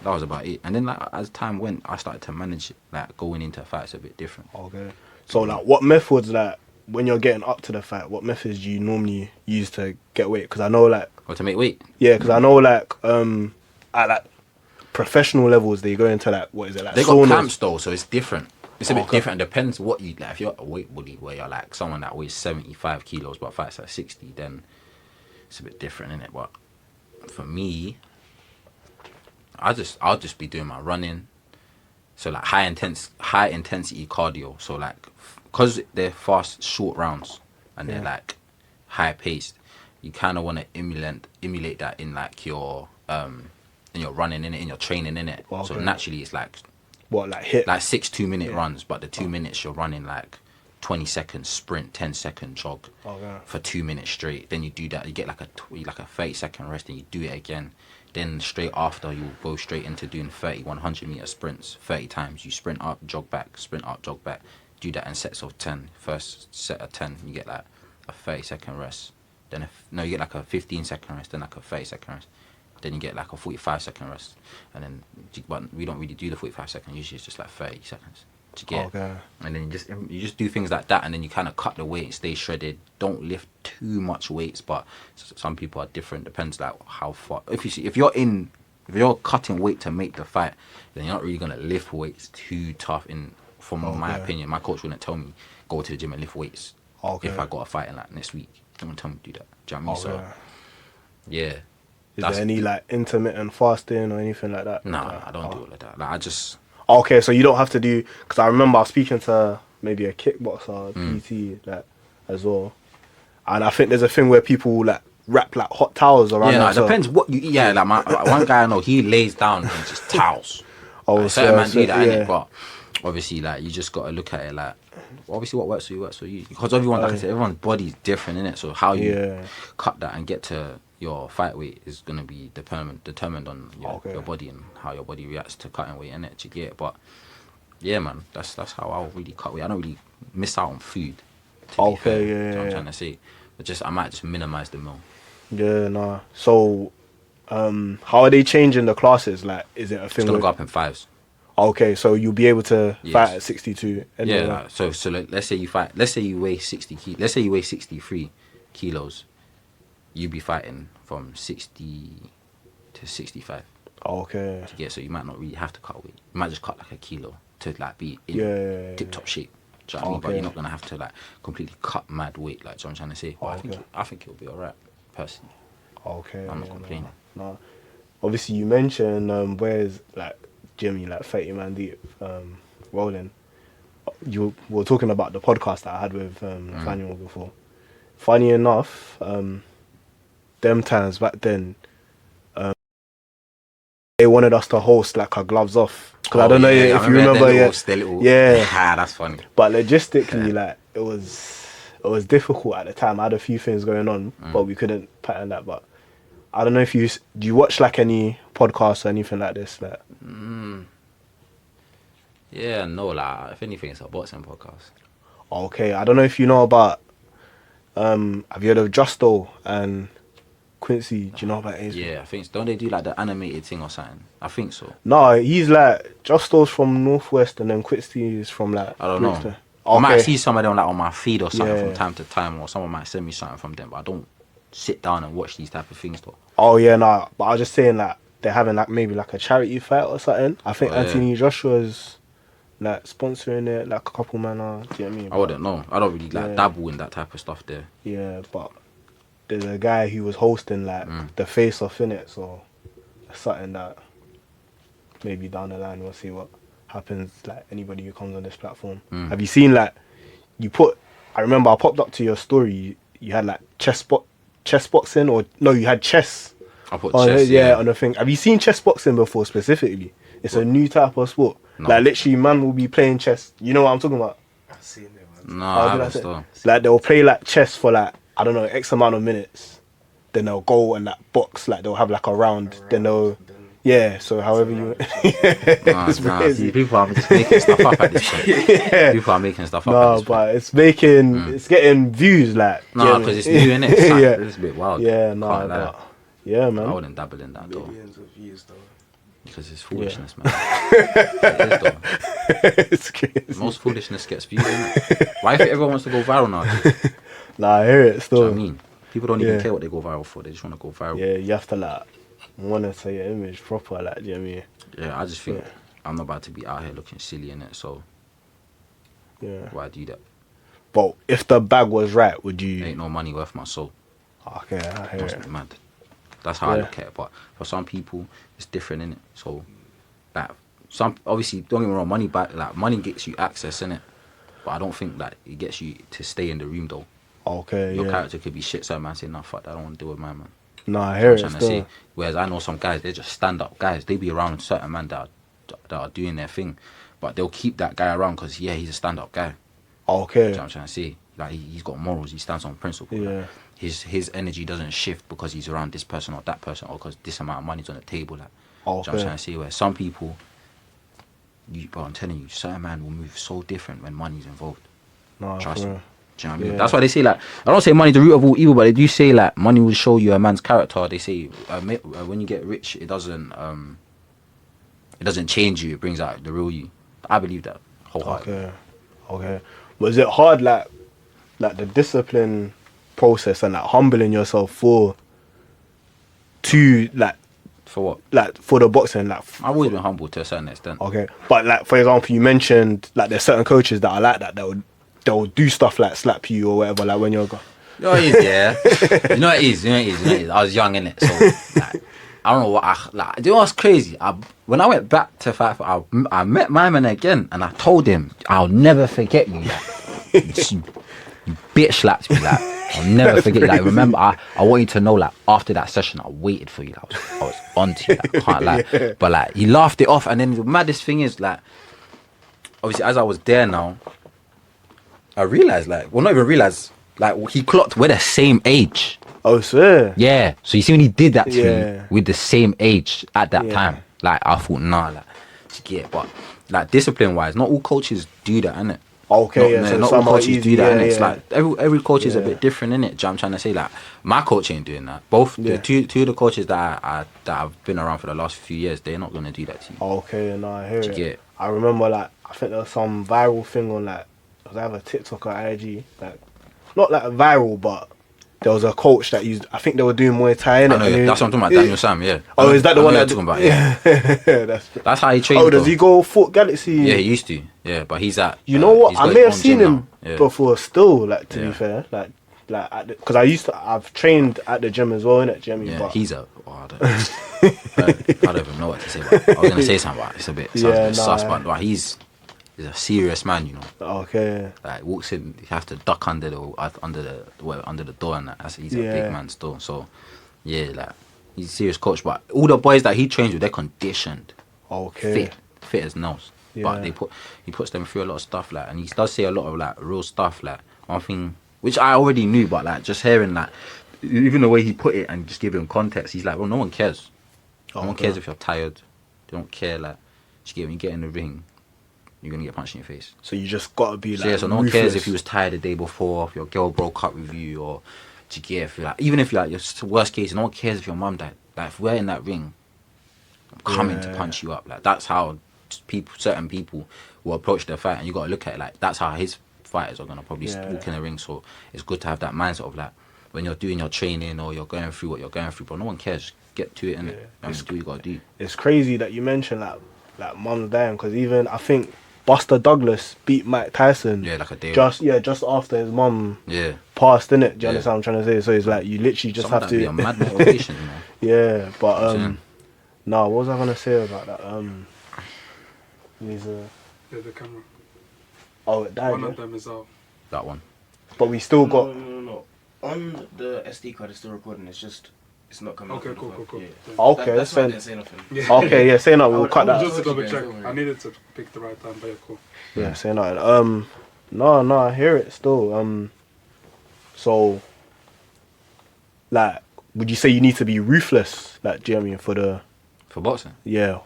Speaker 4: that was about it. And then as time went, I started to manage going into fights a bit different.
Speaker 6: Okay. So what methods, when you're getting up to the fight, what methods do you normally use to get weight? Because I know
Speaker 4: Or to make weight?
Speaker 6: Yeah, because I know at professional levels they go into what is it
Speaker 4: they
Speaker 6: saunas?
Speaker 4: got camps though, so it's different. It's a bit different. It depends what you if you're a weight bully where you're someone that weighs 75 kilos but fights at 60, then it's a bit different, innit? But for me, I'll just be doing my running. So high intensity cardio. So because they're fast, short rounds and they're high paced, you kind of want to emulate that in your in your running in it, in your training in it. Okay. So naturally it's
Speaker 6: hit
Speaker 4: 6 2-minute runs, but the 2 minutes you're running 20 seconds sprint, 10-second jog for 2 minutes straight. Then you do that, you get a 30-second rest, and you do it again. Then straight after you go straight into doing 30 100-meter sprints 30 times. You sprint up, jog back, sprint up, jog back. Do that in sets of 10. First set of 10, you get a 30-second rest. Then you get a 15-second rest, then a 30-second rest. Then you get a 45-second rest. And then, but we don't really do the 45 seconds. Usually it's just 30 seconds to get. Okay. And then you just do things like that, and then you kind of cut the weight, stay shredded. Don't lift too much weights, but some people are different. Depends how far. If you're cutting weight to make the fight, then you're not really gonna lift weights too tough. From my opinion, my coach wouldn't tell me go to the gym and lift weights. Okay. If I got a fight in next week, he wouldn't tell me to do that. Do you know what I mean? So yeah.
Speaker 6: Is there any intermittent fasting or anything like that?
Speaker 4: No, I don't do all of that. I just.
Speaker 6: Okay, so you don't have to do, because I remember I was speaking to maybe a kickboxer, PT, as well, and I think there's a thing where people wrap like hot towels around.
Speaker 4: Yeah, no, it
Speaker 6: themselves.
Speaker 4: depends what you eat. Yeah, like one guy I know, he lays down and just towels.
Speaker 6: Oh,
Speaker 4: Like, certain man do that,
Speaker 6: yeah.
Speaker 4: innit? But obviously, like, you just gotta look at it like, obviously, what works for you works for you. Because everyone, like I said, everyone's body's different, innit? So how you cut that and get to your fight weight is gonna be determined on your body and how your body reacts to cutting weight, innit? To get, but yeah, man, that's how I'll really cut weight. I don't really miss out on food. To be fair, that's what I'm trying to say. But I might just minimize the meal.
Speaker 6: Yeah, nah. So, how are they changing the classes? Like, is it a thing?
Speaker 4: It's gonna go up in 5s.
Speaker 6: Okay, so you'll be able to fight at 62.
Speaker 4: Yeah, like, so like, let's say you fight. Let's say you weigh 60 kilos. Let's say you weigh 63 kilos. You'd be fighting from 60 to 65.
Speaker 6: Okay.
Speaker 4: Yeah, so you might not really have to cut weight. You might just cut like a kilo to like be in tip-top shape. Do you know what I mean? But you're not gonna have to like completely cut mad weight. Like, that's what I'm trying to say. But I think it'll be alright, personally.
Speaker 6: Okay.
Speaker 4: I'm not complaining.
Speaker 6: No. Obviously, you mentioned where's like Jimmy, like 30 man deep, rolling. You were talking about the podcast that I had with Nathaniel before. Funny enough, them times back then, they wanted us to host like our gloves off. Because I don't know if you remember.
Speaker 4: Yeah, that's funny.
Speaker 6: But logistically, like it was difficult at the time. I had a few things going on, but we couldn't pattern that. But I don't know if do you watch like any podcasts or anything like this? Like,
Speaker 4: yeah, no, like if anything, it's a boxing podcast.
Speaker 6: Okay, I don't know if you know about. Have you heard of Justo and Quincy? Do you know about his?
Speaker 4: Yeah, I think don't they do like the animated thing or something? I think so.
Speaker 6: No, he's like Justo's from Northwest, and then Quincy is from like.
Speaker 4: I don't know.
Speaker 6: Okay.
Speaker 4: I might see some of them like on my feed or something
Speaker 6: Yeah.
Speaker 4: from time to time, or someone might send me something from them, but I don't sit down and watch these type of things though.
Speaker 6: Oh yeah, no. But I was just saying like they're having like maybe like a charity fight or something. I think Anthony Joshua's like sponsoring it, like a couple man are. Do you know what I mean?
Speaker 4: I wouldn't know. I don't really like dabble in that type of stuff there.
Speaker 6: Yeah, but there's a guy who was hosting like the face off in it, so it's something that maybe down the line we'll see what happens. Like anybody who comes on this platform. Have you seen like I remember I popped up to your story. You had like chess boxing, or no? You had chess.
Speaker 4: I put chess. Yeah,
Speaker 6: on the thing. Have you seen chess boxing before specifically? It's a new type of sport.
Speaker 4: No.
Speaker 6: Like literally, man will be playing chess. You know what I'm talking about?
Speaker 7: I've seen it, man.
Speaker 4: No, I haven't still.
Speaker 6: Like they'll play like chess for like I don't know X amount of minutes. Then they'll go and like box. Like they'll have like a round. Then they'll so however you. It's crazy.
Speaker 4: See, people are just making stuff up at this point. People are making stuff up.
Speaker 6: No, but it's making it's getting views like.
Speaker 4: No, because it's new, innit? It's like, it's a bit wild.
Speaker 6: Yeah, no,
Speaker 4: Can't lie.
Speaker 6: but yeah, man.
Speaker 4: I wouldn't dabble in that though.
Speaker 7: Millions of views, though.
Speaker 4: Because it's foolishness, man. It is though.
Speaker 6: It's crazy.
Speaker 4: Most foolishness gets views, innit? Why if everyone wants to go viral now?
Speaker 6: Nah, I hear it still.
Speaker 4: Do you know what I mean? People don't even care what they go viral for. They just want to go viral.
Speaker 6: Yeah, you have to like monitor your image proper, like, do you know what I mean?
Speaker 4: Yeah, I just think I'm not about to be out here looking silly in it, so why do that?
Speaker 6: But if the bag was right, would you?
Speaker 4: Ain't no money worth my soul.
Speaker 6: Okay, I hear
Speaker 4: Must
Speaker 6: it.
Speaker 4: be mad. That's how I look at it. But for some people, it's different, innit? So, like, obviously, don't get me wrong, money gets you access, innit? But I don't think that it gets you to stay in the room, though.
Speaker 6: Okay,
Speaker 4: Your character could be shit, so man say, nah, fuck that, I don't want to deal with my man.
Speaker 6: No, I hear it
Speaker 4: Trying to
Speaker 6: still.
Speaker 4: say. Whereas I know some guys, they're just stand-up guys. They be around certain men that are doing their thing. But they'll keep that guy around because, he's a stand-up guy.
Speaker 6: Okay.
Speaker 4: You know what I'm trying to say? Like, he's got morals, he stands on principle.
Speaker 6: Yeah.
Speaker 4: Like, his energy doesn't shift because he's around this person or that person or because this amount of money's on the table. Like, you know what I'm trying to say? Where some people, but I'm telling you, certain man will move so different when money's involved.
Speaker 6: No,
Speaker 4: Trust me.
Speaker 6: for
Speaker 4: Do you know what I mean? That's why they say, like, I don't say money's the root of all evil, but they do say, like, money will show you a man's character. They say when you get rich, it doesn't change you. It brings out the real you. I believe that wholeheartedly.
Speaker 6: Okay. Was it hard, like the discipline process and like humbling yourself for
Speaker 4: what?
Speaker 6: Like for the boxing, like
Speaker 4: I've always been humble to a certain extent.
Speaker 6: Okay, but like for example, you mentioned like there's certain coaches that are like that. They'll do stuff like slap you or whatever. Like when you're
Speaker 4: You know what it is, yeah. You know what it is. I was young, innit? So like, I don't know what do you know what's crazy? When I went back to fight, I met my man again, and I told him I'll never forget you. Like, you bitch slapped me. Like I'll never forget. Like, remember, I want you to know, like, after that session, I waited for you. Like, I was on to you. Like, I can't lie.
Speaker 6: Yeah.
Speaker 4: But like, he laughed it off, and then the maddest thing is, like, obviously, as I was there now, I realized, like, well, not even realized, like, he clocked we're the same age.
Speaker 6: Oh, swear.
Speaker 4: Yeah. So you see, when he did that to
Speaker 6: Yeah.
Speaker 4: me, with the same age at that
Speaker 6: Yeah.
Speaker 4: time, like, I thought, nah, like, yeah. But like, discipline-wise, not all coaches do that, innit?
Speaker 6: Okay, yeah. So
Speaker 4: not all
Speaker 6: some are
Speaker 4: coaches
Speaker 6: easy,
Speaker 4: do that,
Speaker 6: yeah,
Speaker 4: innit? It's
Speaker 6: yeah.
Speaker 4: like every coach is a
Speaker 6: Yeah.
Speaker 4: bit different, innit? Do you know what I'm trying to say? Like, my coach ain't doing that. Both
Speaker 6: Yeah.
Speaker 4: the two of the coaches that I've been around for the last few years, they're not gonna do that to you.
Speaker 6: Okay, no, I hear
Speaker 4: Do you
Speaker 6: it.
Speaker 4: get it?
Speaker 6: I remember, like, I think there was some viral thing on, like, it was either TikTok or IG, like, not like viral, but there was a coach that used. I think they were doing Muay Thai.
Speaker 4: I
Speaker 6: innit?
Speaker 4: know,
Speaker 6: And
Speaker 4: that's what I'm talking about. Daniel Sam, yeah.
Speaker 6: Oh, is that the
Speaker 4: I know
Speaker 6: one
Speaker 4: you're
Speaker 6: that
Speaker 4: talking about? Yeah.
Speaker 6: That's
Speaker 4: That's how he trains.
Speaker 6: oh, does
Speaker 4: though.
Speaker 6: he go Fort Galaxy?
Speaker 4: Yeah, he used to. Yeah, but he's at.
Speaker 6: You know what?
Speaker 4: he's
Speaker 6: I
Speaker 4: got
Speaker 6: may
Speaker 4: his
Speaker 6: have
Speaker 4: own
Speaker 6: seen
Speaker 4: gym
Speaker 6: him
Speaker 4: now. Yeah.
Speaker 6: before. Still, like, to
Speaker 4: Yeah.
Speaker 6: be fair, like because I've trained at the gym as well, innit, Jimmy?
Speaker 4: Yeah,
Speaker 6: but
Speaker 4: he's a. Oh, I don't even know what to say. But I was gonna say something, but it's a bit. Sounds
Speaker 6: Yeah,
Speaker 4: a bit sus,
Speaker 6: nah.
Speaker 4: but like, he's a serious man, you know.
Speaker 6: okay.
Speaker 4: Like, walks in, you have to duck under the door, and that. He's a
Speaker 6: Yeah.
Speaker 4: big man still. So yeah, like, he's a serious coach. But all the boys that he trains with, they're conditioned,
Speaker 6: Okay.
Speaker 4: fit as nails.
Speaker 6: Yeah.
Speaker 4: But he puts them through a lot of stuff, like, and he does say a lot of like real stuff. Like, one thing which I already knew, but like, just hearing that, even the way he put it and just giving context, he's like, well, no one cares. No one
Speaker 6: Okay.
Speaker 4: cares if you're tired. They don't care. Like, when you get in the ring, you're gonna get punched in your face.
Speaker 6: So you just gotta be like.
Speaker 4: So yeah, so no one cares
Speaker 6: ruthless.
Speaker 4: if you was tired the day before, if your girl broke up with you, or do you get, if you're like, even if you're like, your worst case, no one cares if your mum died. Like, if we're in that ring, I'm coming to
Speaker 6: Yeah.
Speaker 4: punch you up. Like, that's how certain people will approach their fight, and you gotta look at it like that's how his fighters are gonna probably
Speaker 6: Yeah.
Speaker 4: walk in the ring. So it's good to have that mindset of like, when you're doing your training or you're going through what you're going through, but no one cares. Get to it, innit? And do what you gotta do.
Speaker 6: It's crazy that you mentioned like mum's dying, because even I think Buster Douglas beat Mike Tyson.
Speaker 4: Yeah, like a day.
Speaker 6: Just after his mum
Speaker 4: Yeah.
Speaker 6: passed, innit? Do you
Speaker 4: Yeah.
Speaker 6: understand what I'm trying to say? So it's like you literally just
Speaker 4: Some of
Speaker 6: have
Speaker 4: that be a
Speaker 6: to.
Speaker 4: mad motivation, you know.
Speaker 6: Yeah, but
Speaker 4: Yeah.
Speaker 6: no, what was I gonna say about that? He's
Speaker 3: Yeah, the camera.
Speaker 6: oh, it died.
Speaker 3: One
Speaker 6: Yeah?
Speaker 3: of them is out.
Speaker 4: That one.
Speaker 6: But we still got.
Speaker 7: No. On the SD card, it's still recording. It's not coming.
Speaker 3: Okay,
Speaker 7: up on the
Speaker 3: cool.
Speaker 7: phone. Yeah.
Speaker 6: Okay,
Speaker 7: That's why I
Speaker 6: that's
Speaker 7: didn't
Speaker 6: fine.
Speaker 7: say nothing.
Speaker 6: Okay, yeah, say no. We'll
Speaker 7: would-
Speaker 6: cut
Speaker 7: I
Speaker 6: that.
Speaker 7: would
Speaker 3: Just to
Speaker 7: Okay,
Speaker 3: double
Speaker 7: guys,
Speaker 3: check.
Speaker 7: don't worry.
Speaker 3: I needed to pick the right time, but yeah, cool.
Speaker 6: Yeah, say no. No, I hear it still. So, like, would you say you need to be ruthless, like, do you know what I mean,
Speaker 4: For boxing.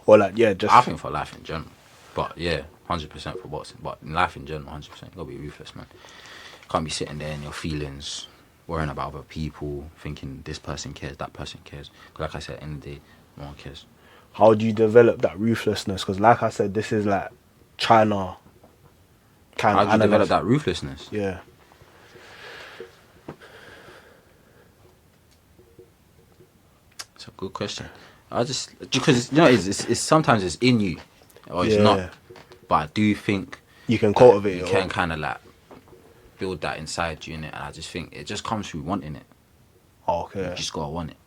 Speaker 6: or like, just.
Speaker 4: I think for life in general. But yeah, 100% for boxing. But in life in general, 100%. You gotta be ruthless, man. Can't be sitting there in your feelings, worrying about other people, thinking this person cares, that person cares. 'Cause like I said, in the day, no one cares.
Speaker 6: How do you develop that ruthlessness? Because, like I said, this is like China kind
Speaker 4: How
Speaker 6: of
Speaker 4: do you develop that ruthlessness?
Speaker 6: Yeah.
Speaker 4: It's a good question. Because you know, it's sometimes it's in you, or it's
Speaker 6: Yeah.
Speaker 4: not. But I do think
Speaker 6: You can cultivate
Speaker 4: you
Speaker 6: it.
Speaker 4: can kind of like build that inside you, innit? And I just think it just comes through wanting it.
Speaker 6: Okay.
Speaker 4: You just gotta want it.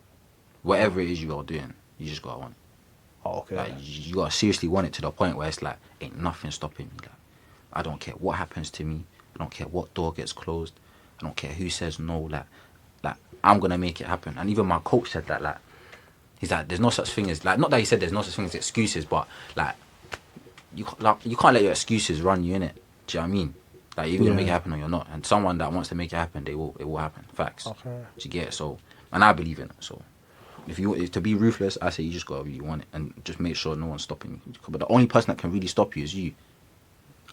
Speaker 4: Whatever it is you are doing, you just gotta want it.
Speaker 6: Okay.
Speaker 4: Like, you gotta seriously want it to the point where it's like, ain't nothing stopping me. Like, I don't care what happens to me. I don't care what door gets closed. I don't care who says no. Like I'm gonna make it happen. And even my coach said that. Like, he's like, there's no such thing as, like, not that he said there's no such thing as excuses, but like you can't let your excuses run you, innit? Do you know what I mean? Like, you're gonna make it happen or you're not. And someone that wants to make it happen, it will happen. Facts.
Speaker 6: Okay.
Speaker 4: Do you get it? So, and I believe in it. So, if to be ruthless, I say you just gotta really want it and just make sure no one's stopping you. But the only person that can really stop you is you.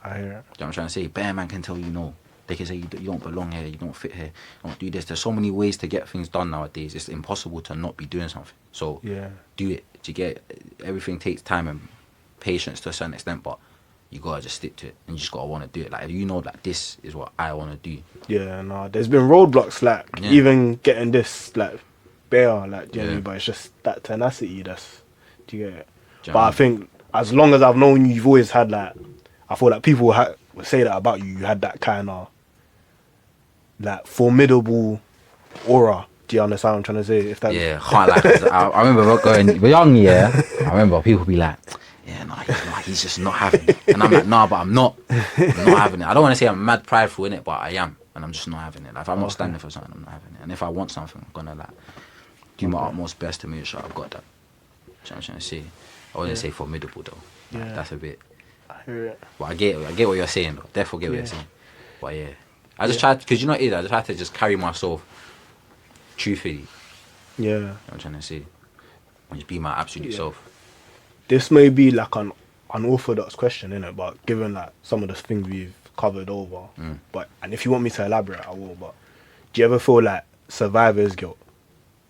Speaker 6: I hear it.
Speaker 4: You know what I'm trying to say? Bear man can tell you no. They can say you don't belong here, you don't fit here, you don't do this. There's so many ways to get things done nowadays. It's impossible to not be doing something. So
Speaker 6: Yeah.
Speaker 4: do it. Do you get it? Everything takes time and patience to a certain extent, but you gotta just stick to it and you just gotta want to do it. Like, you know, like, this is what I want to do.
Speaker 6: Yeah, no, there's been roadblocks, like,
Speaker 4: Yeah.
Speaker 6: even getting this, like, bare, like, do you know what I
Speaker 4: Yeah.
Speaker 6: mean? But it's just that tenacity, do you get it?
Speaker 4: Do you know
Speaker 6: But
Speaker 4: what I
Speaker 6: I
Speaker 4: mean?
Speaker 6: think, as long as I've known you, you've always had, like, I feel like people would say that about you. You had that kind of, like, formidable aura. Do you understand what I'm trying to say? If that,
Speaker 4: Yeah, can't lie. 'Cause I remember we're young, yeah. I remember people be like, yeah, no, he's just not having it. And I'm like, nah, but I'm not having it. I don't want to say I'm mad prideful in it, but I am. and I'm just not having it. Like, if I'm not standing for something, I'm not having it. And if I want something, I'm gonna like do my utmost best to make sure I've got that. Do you know what I'm trying to say? I wouldn't say formidable though. Like,
Speaker 6: Yeah.
Speaker 4: that's a bit.
Speaker 6: I hear it.
Speaker 4: But I get what you're saying though. Definitely get what you're saying. But yeah, I just tried, because you know what it is, I just had to just carry myself truthfully.
Speaker 6: Yeah.
Speaker 4: You know what I'm trying to say? And just be my absolute self.
Speaker 6: This may be like an unorthodox question, innit? But given like some of the things we've covered over, and if you want me to elaborate, I will. But do you ever feel like survivor's guilt,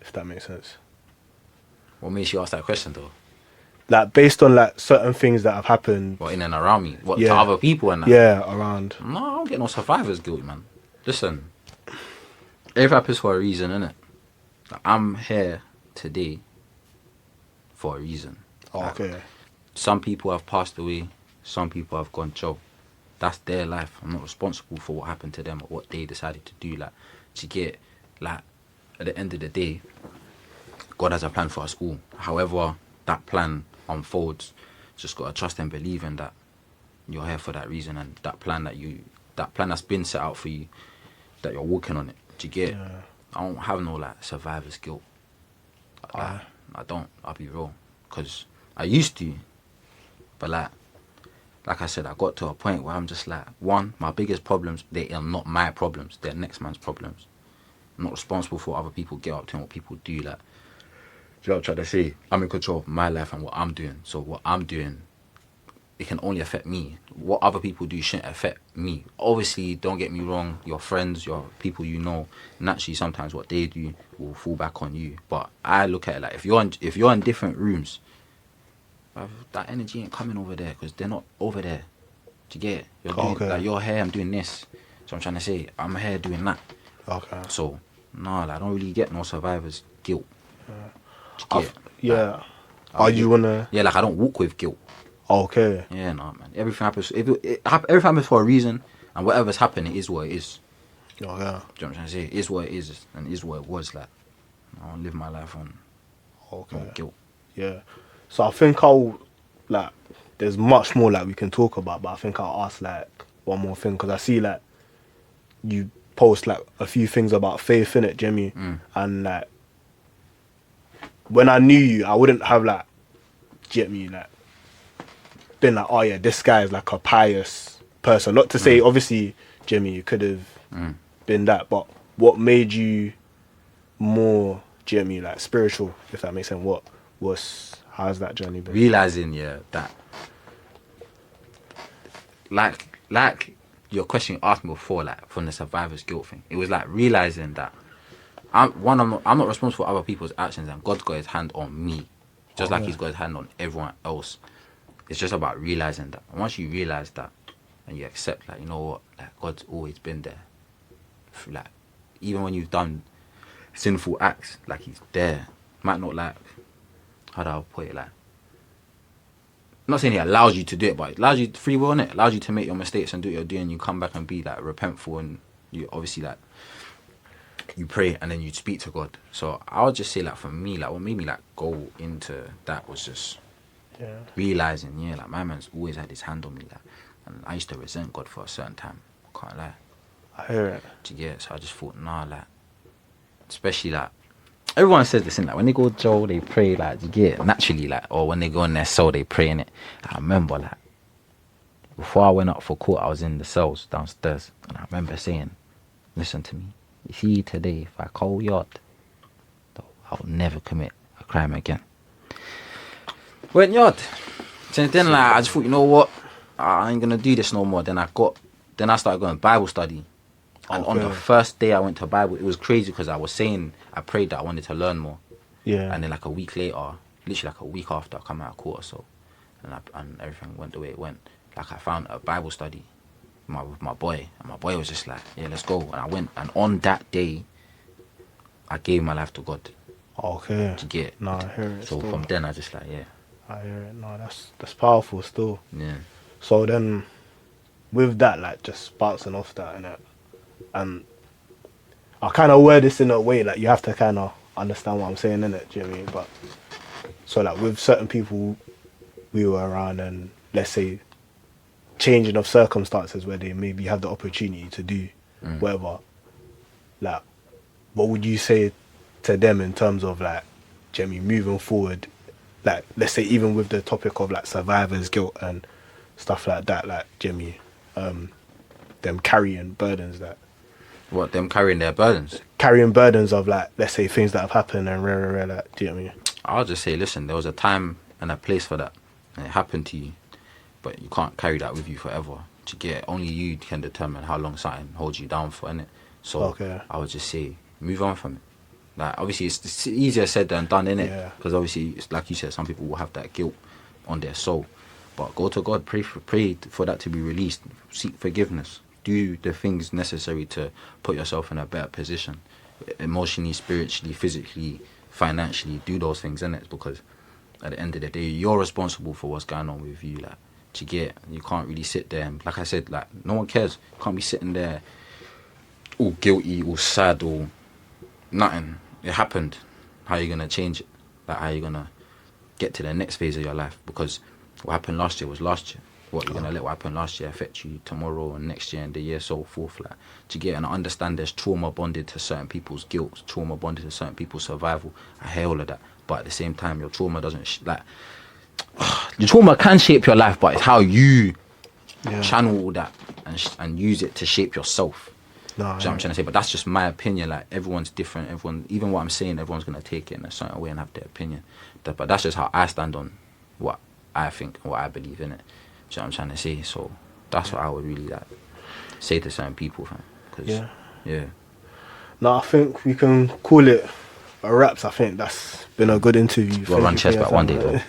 Speaker 6: if that makes sense?
Speaker 4: What makes you ask that question though?
Speaker 6: Like based on like certain things that have happened.
Speaker 4: What, in and around me? What, to
Speaker 6: Yeah.
Speaker 4: other people and that?
Speaker 6: Yeah, around.
Speaker 4: No, I don't get no survivor's guilt, man. Listen, everything happens for a reason, innit? Like, I'm here today for a reason. Like,
Speaker 6: Okay.
Speaker 4: some people have passed away, some people have gone Joe. That's their life. I'm not responsible for what happened to them or what they decided to do. Like, to get, like, at the end of the day, God has a plan for us all. However that plan unfolds, just gotta trust and believe in that you're here for that reason, and that plan that's been set out for you, that you're walking on it. Do you get it? I don't have no like survivor's guilt. Like, I don't. I'll be real, because I used to, but like I said, I got to a point where I'm just like, one, my biggest problems, they are not my problems. They're next man's problems. I'm not responsible for what other people get up to and what people do. Like, do you know what I'm trying to say? I'm in control of my life and what I'm doing. So what I'm doing, it can only affect me. What other people do shouldn't affect me. Obviously, don't get me wrong, your friends, your people you know, naturally sometimes what they do will fall back on you. But I look at it like, if you're in different rooms, that energy ain't coming over there, because they're not over there. Do you get it? You're doing, like, you're here, I'm doing this. So I'm trying to say, I'm here doing that.
Speaker 6: Okay.
Speaker 4: So, no, like, I don't really get no survivor's guilt. Do you get it?
Speaker 6: Yeah.
Speaker 4: Like,
Speaker 6: Are you wanna?
Speaker 4: Yeah, like, I don't walk with guilt.
Speaker 6: Okay.
Speaker 4: Yeah, no, man. Everything happens. Everything happens for a reason, and whatever's happening, it is what it is.
Speaker 6: Oh, yeah.
Speaker 4: Do you know what I'm trying to say? It is what it is, and it is what it was. Like, I don't live my life on no guilt.
Speaker 6: Yeah. So I think like, there's much more like we can talk about, but I think I'll ask like one more thing, because I see like you post like a few things about faith in it, Jimmy, and like when I knew you, I wouldn't have like, Jimmy, like been like, oh yeah, this guy is like a pious person. Not to say, obviously, Jimmy, you could have been that, but what made you more, Jimmy, like spiritual, if that makes sense? How's that journey been?
Speaker 4: Realizing, yeah, that like your question you asked me before, like from the survivor's guilt thing, it was like realizing that I'm not responsible for other people's actions, and God's got his hand on me, just like he's got his hand on everyone else. It's just about realizing that. And once you realize that and you accept, like, you know what, like, God's always been there. Like, even when you've done sinful acts, like, he's there. Might not, like, how do I put it, like, I'm not saying he allows you to do it, but it allows you free will, innit? It allows you to make your mistakes and do what you're doing. You come back and be like repentful, and you obviously like you pray and then you speak to God. So I would just say, like, for me, like, what made me like go into that was just realizing, yeah, like, my man's always had his hand on me, like, and I used to resent God for a certain time. Can't lie.
Speaker 6: I hear it.
Speaker 4: Yeah, so I just thought, nah, like, especially like, everyone says this, like, when they go to jail, they pray, like, you get it, naturally, like, or when they go in their cell, they pray in it. I remember, like, before I went up for court, I was in the cells downstairs, and I remember saying, listen to me, you see, today, if I call yard, I'll never commit a crime again. Went yard. So then, like, I just thought, you know what, I ain't gonna do this no more. Then I started going to Bible study. And on the first day I went to Bible, it was crazy, because I prayed that I wanted to learn more. Yeah. And then like a week later, literally like a week after I come out of court or so, and everything went the way it went. Like, I found a Bible study with my boy, and my boy was just like, yeah, let's go. And I went, and on that day, I gave my life to God.
Speaker 6: Okay.
Speaker 4: To get.
Speaker 6: No, I hear it.
Speaker 4: So
Speaker 6: still.
Speaker 4: From then I just like, yeah.
Speaker 6: I hear it. No, that's powerful still.
Speaker 4: Yeah.
Speaker 6: So then, with that, like, just bouncing off that, innit? And I kind of word this in a way, like, you have to kind of understand what I'm saying, innit, do you know what I mean? But, so, like, with certain people we were around, and let's say changing of circumstances where they maybe have the opportunity to do whatever. Like, what would you say to them in terms of like, Jimmy, moving forward? Like, let's say even with the topic of like survivor's guilt and stuff like that, like Jimmy, them carrying burdens that.
Speaker 4: What, them carrying their burdens?
Speaker 6: Carrying burdens of like, let's say things that have happened and like, do you know what I mean?
Speaker 4: I'll just say, listen, there was a time and a place for that. And it happened to you. But you can't carry that with you forever. To get, only you can determine how long something holds you down for, innit? So
Speaker 6: Okay.
Speaker 4: I would just say, move on from it. Like, obviously, it's easier said than done, innit?
Speaker 6: Yeah.
Speaker 4: Because obviously, it's like you said, some people will have that guilt on their soul. But go to God, pray for that to be released. Seek forgiveness. Do the things necessary to put yourself in a better position. Emotionally, spiritually, physically, financially. Do those things, innit? Because at the end of the day, you're responsible for what's going on with you. Like, you can't really sit there and, like I said, like, no one cares. You can't be sitting there all guilty, all sad, all nothing. It happened. How are you gonna change it? Like, how are you gonna get to the next phase of your life? Because what happened last year was last year. What you're gonna let what happened last year affect you tomorrow and next year and the year so forth. Like, do you get? And I understand there's trauma bonded to certain people's guilt, trauma bonded to certain people's survival. I hear all of that, but at the same time, your trauma doesn't your trauma can shape your life, but it's how you channel all that and use it to shape yourself.
Speaker 6: No,
Speaker 4: Do you know what I'm trying to say? But that's just my opinion. Like, everyone's different. Everyone, even what I'm saying, everyone's gonna take it in a certain way and have their opinion. But that's just how I stand on what I think and what I believe in it. Do you know what I'm trying to say? So that's what I would really like say to certain people, fam. Yeah.
Speaker 6: No, I think we can call it a wraps. I think that's been a good interview.
Speaker 4: We'll run chest back one day, though.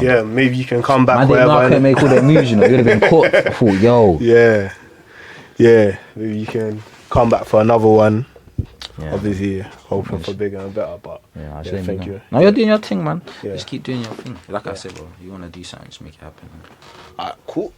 Speaker 6: Yeah, maybe you can come back.
Speaker 4: Man didn't know I couldn't make all the moves, you know. You'd have been caught. I thought, yo.
Speaker 6: Yeah. Maybe you can come back for another one.
Speaker 4: Yeah.
Speaker 6: Obviously, hoping for bigger and better. But thank you.
Speaker 4: No, you're doing your thing, man.
Speaker 6: Yeah.
Speaker 4: Just keep doing your thing. Like I said, bro, you want to do something, just make it happen. Man.
Speaker 6: Alright, cool.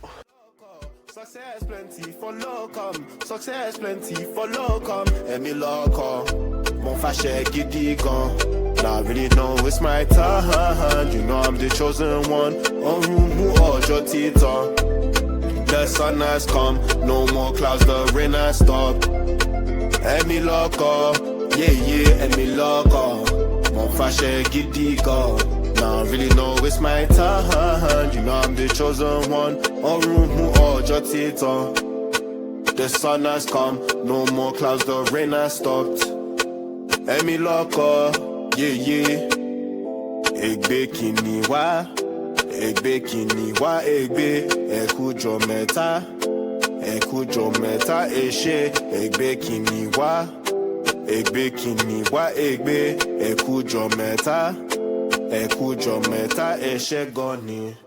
Speaker 2: Success plenty for Lokan, success plenty for Lokan. Emi Lokan, mon fâché gidi gan. Now I really know it's my turn. You know I'm the chosen one. Orumu ojo titan. The sun has come, no more clouds, the rain has stopped. Emi Lokan, yeah, Emi Lokan. Mon fâché gidi gan. Now I really know it's my turn. You know I'm the chosen one. Orumu ojo titan. The sun has come, no more clouds, the rain has stopped. Emi Lokan, yeah. Egbe kini wa, egbe ekujo meta eshe. Egbe kini wa, egbe ekujo meta eshe goni.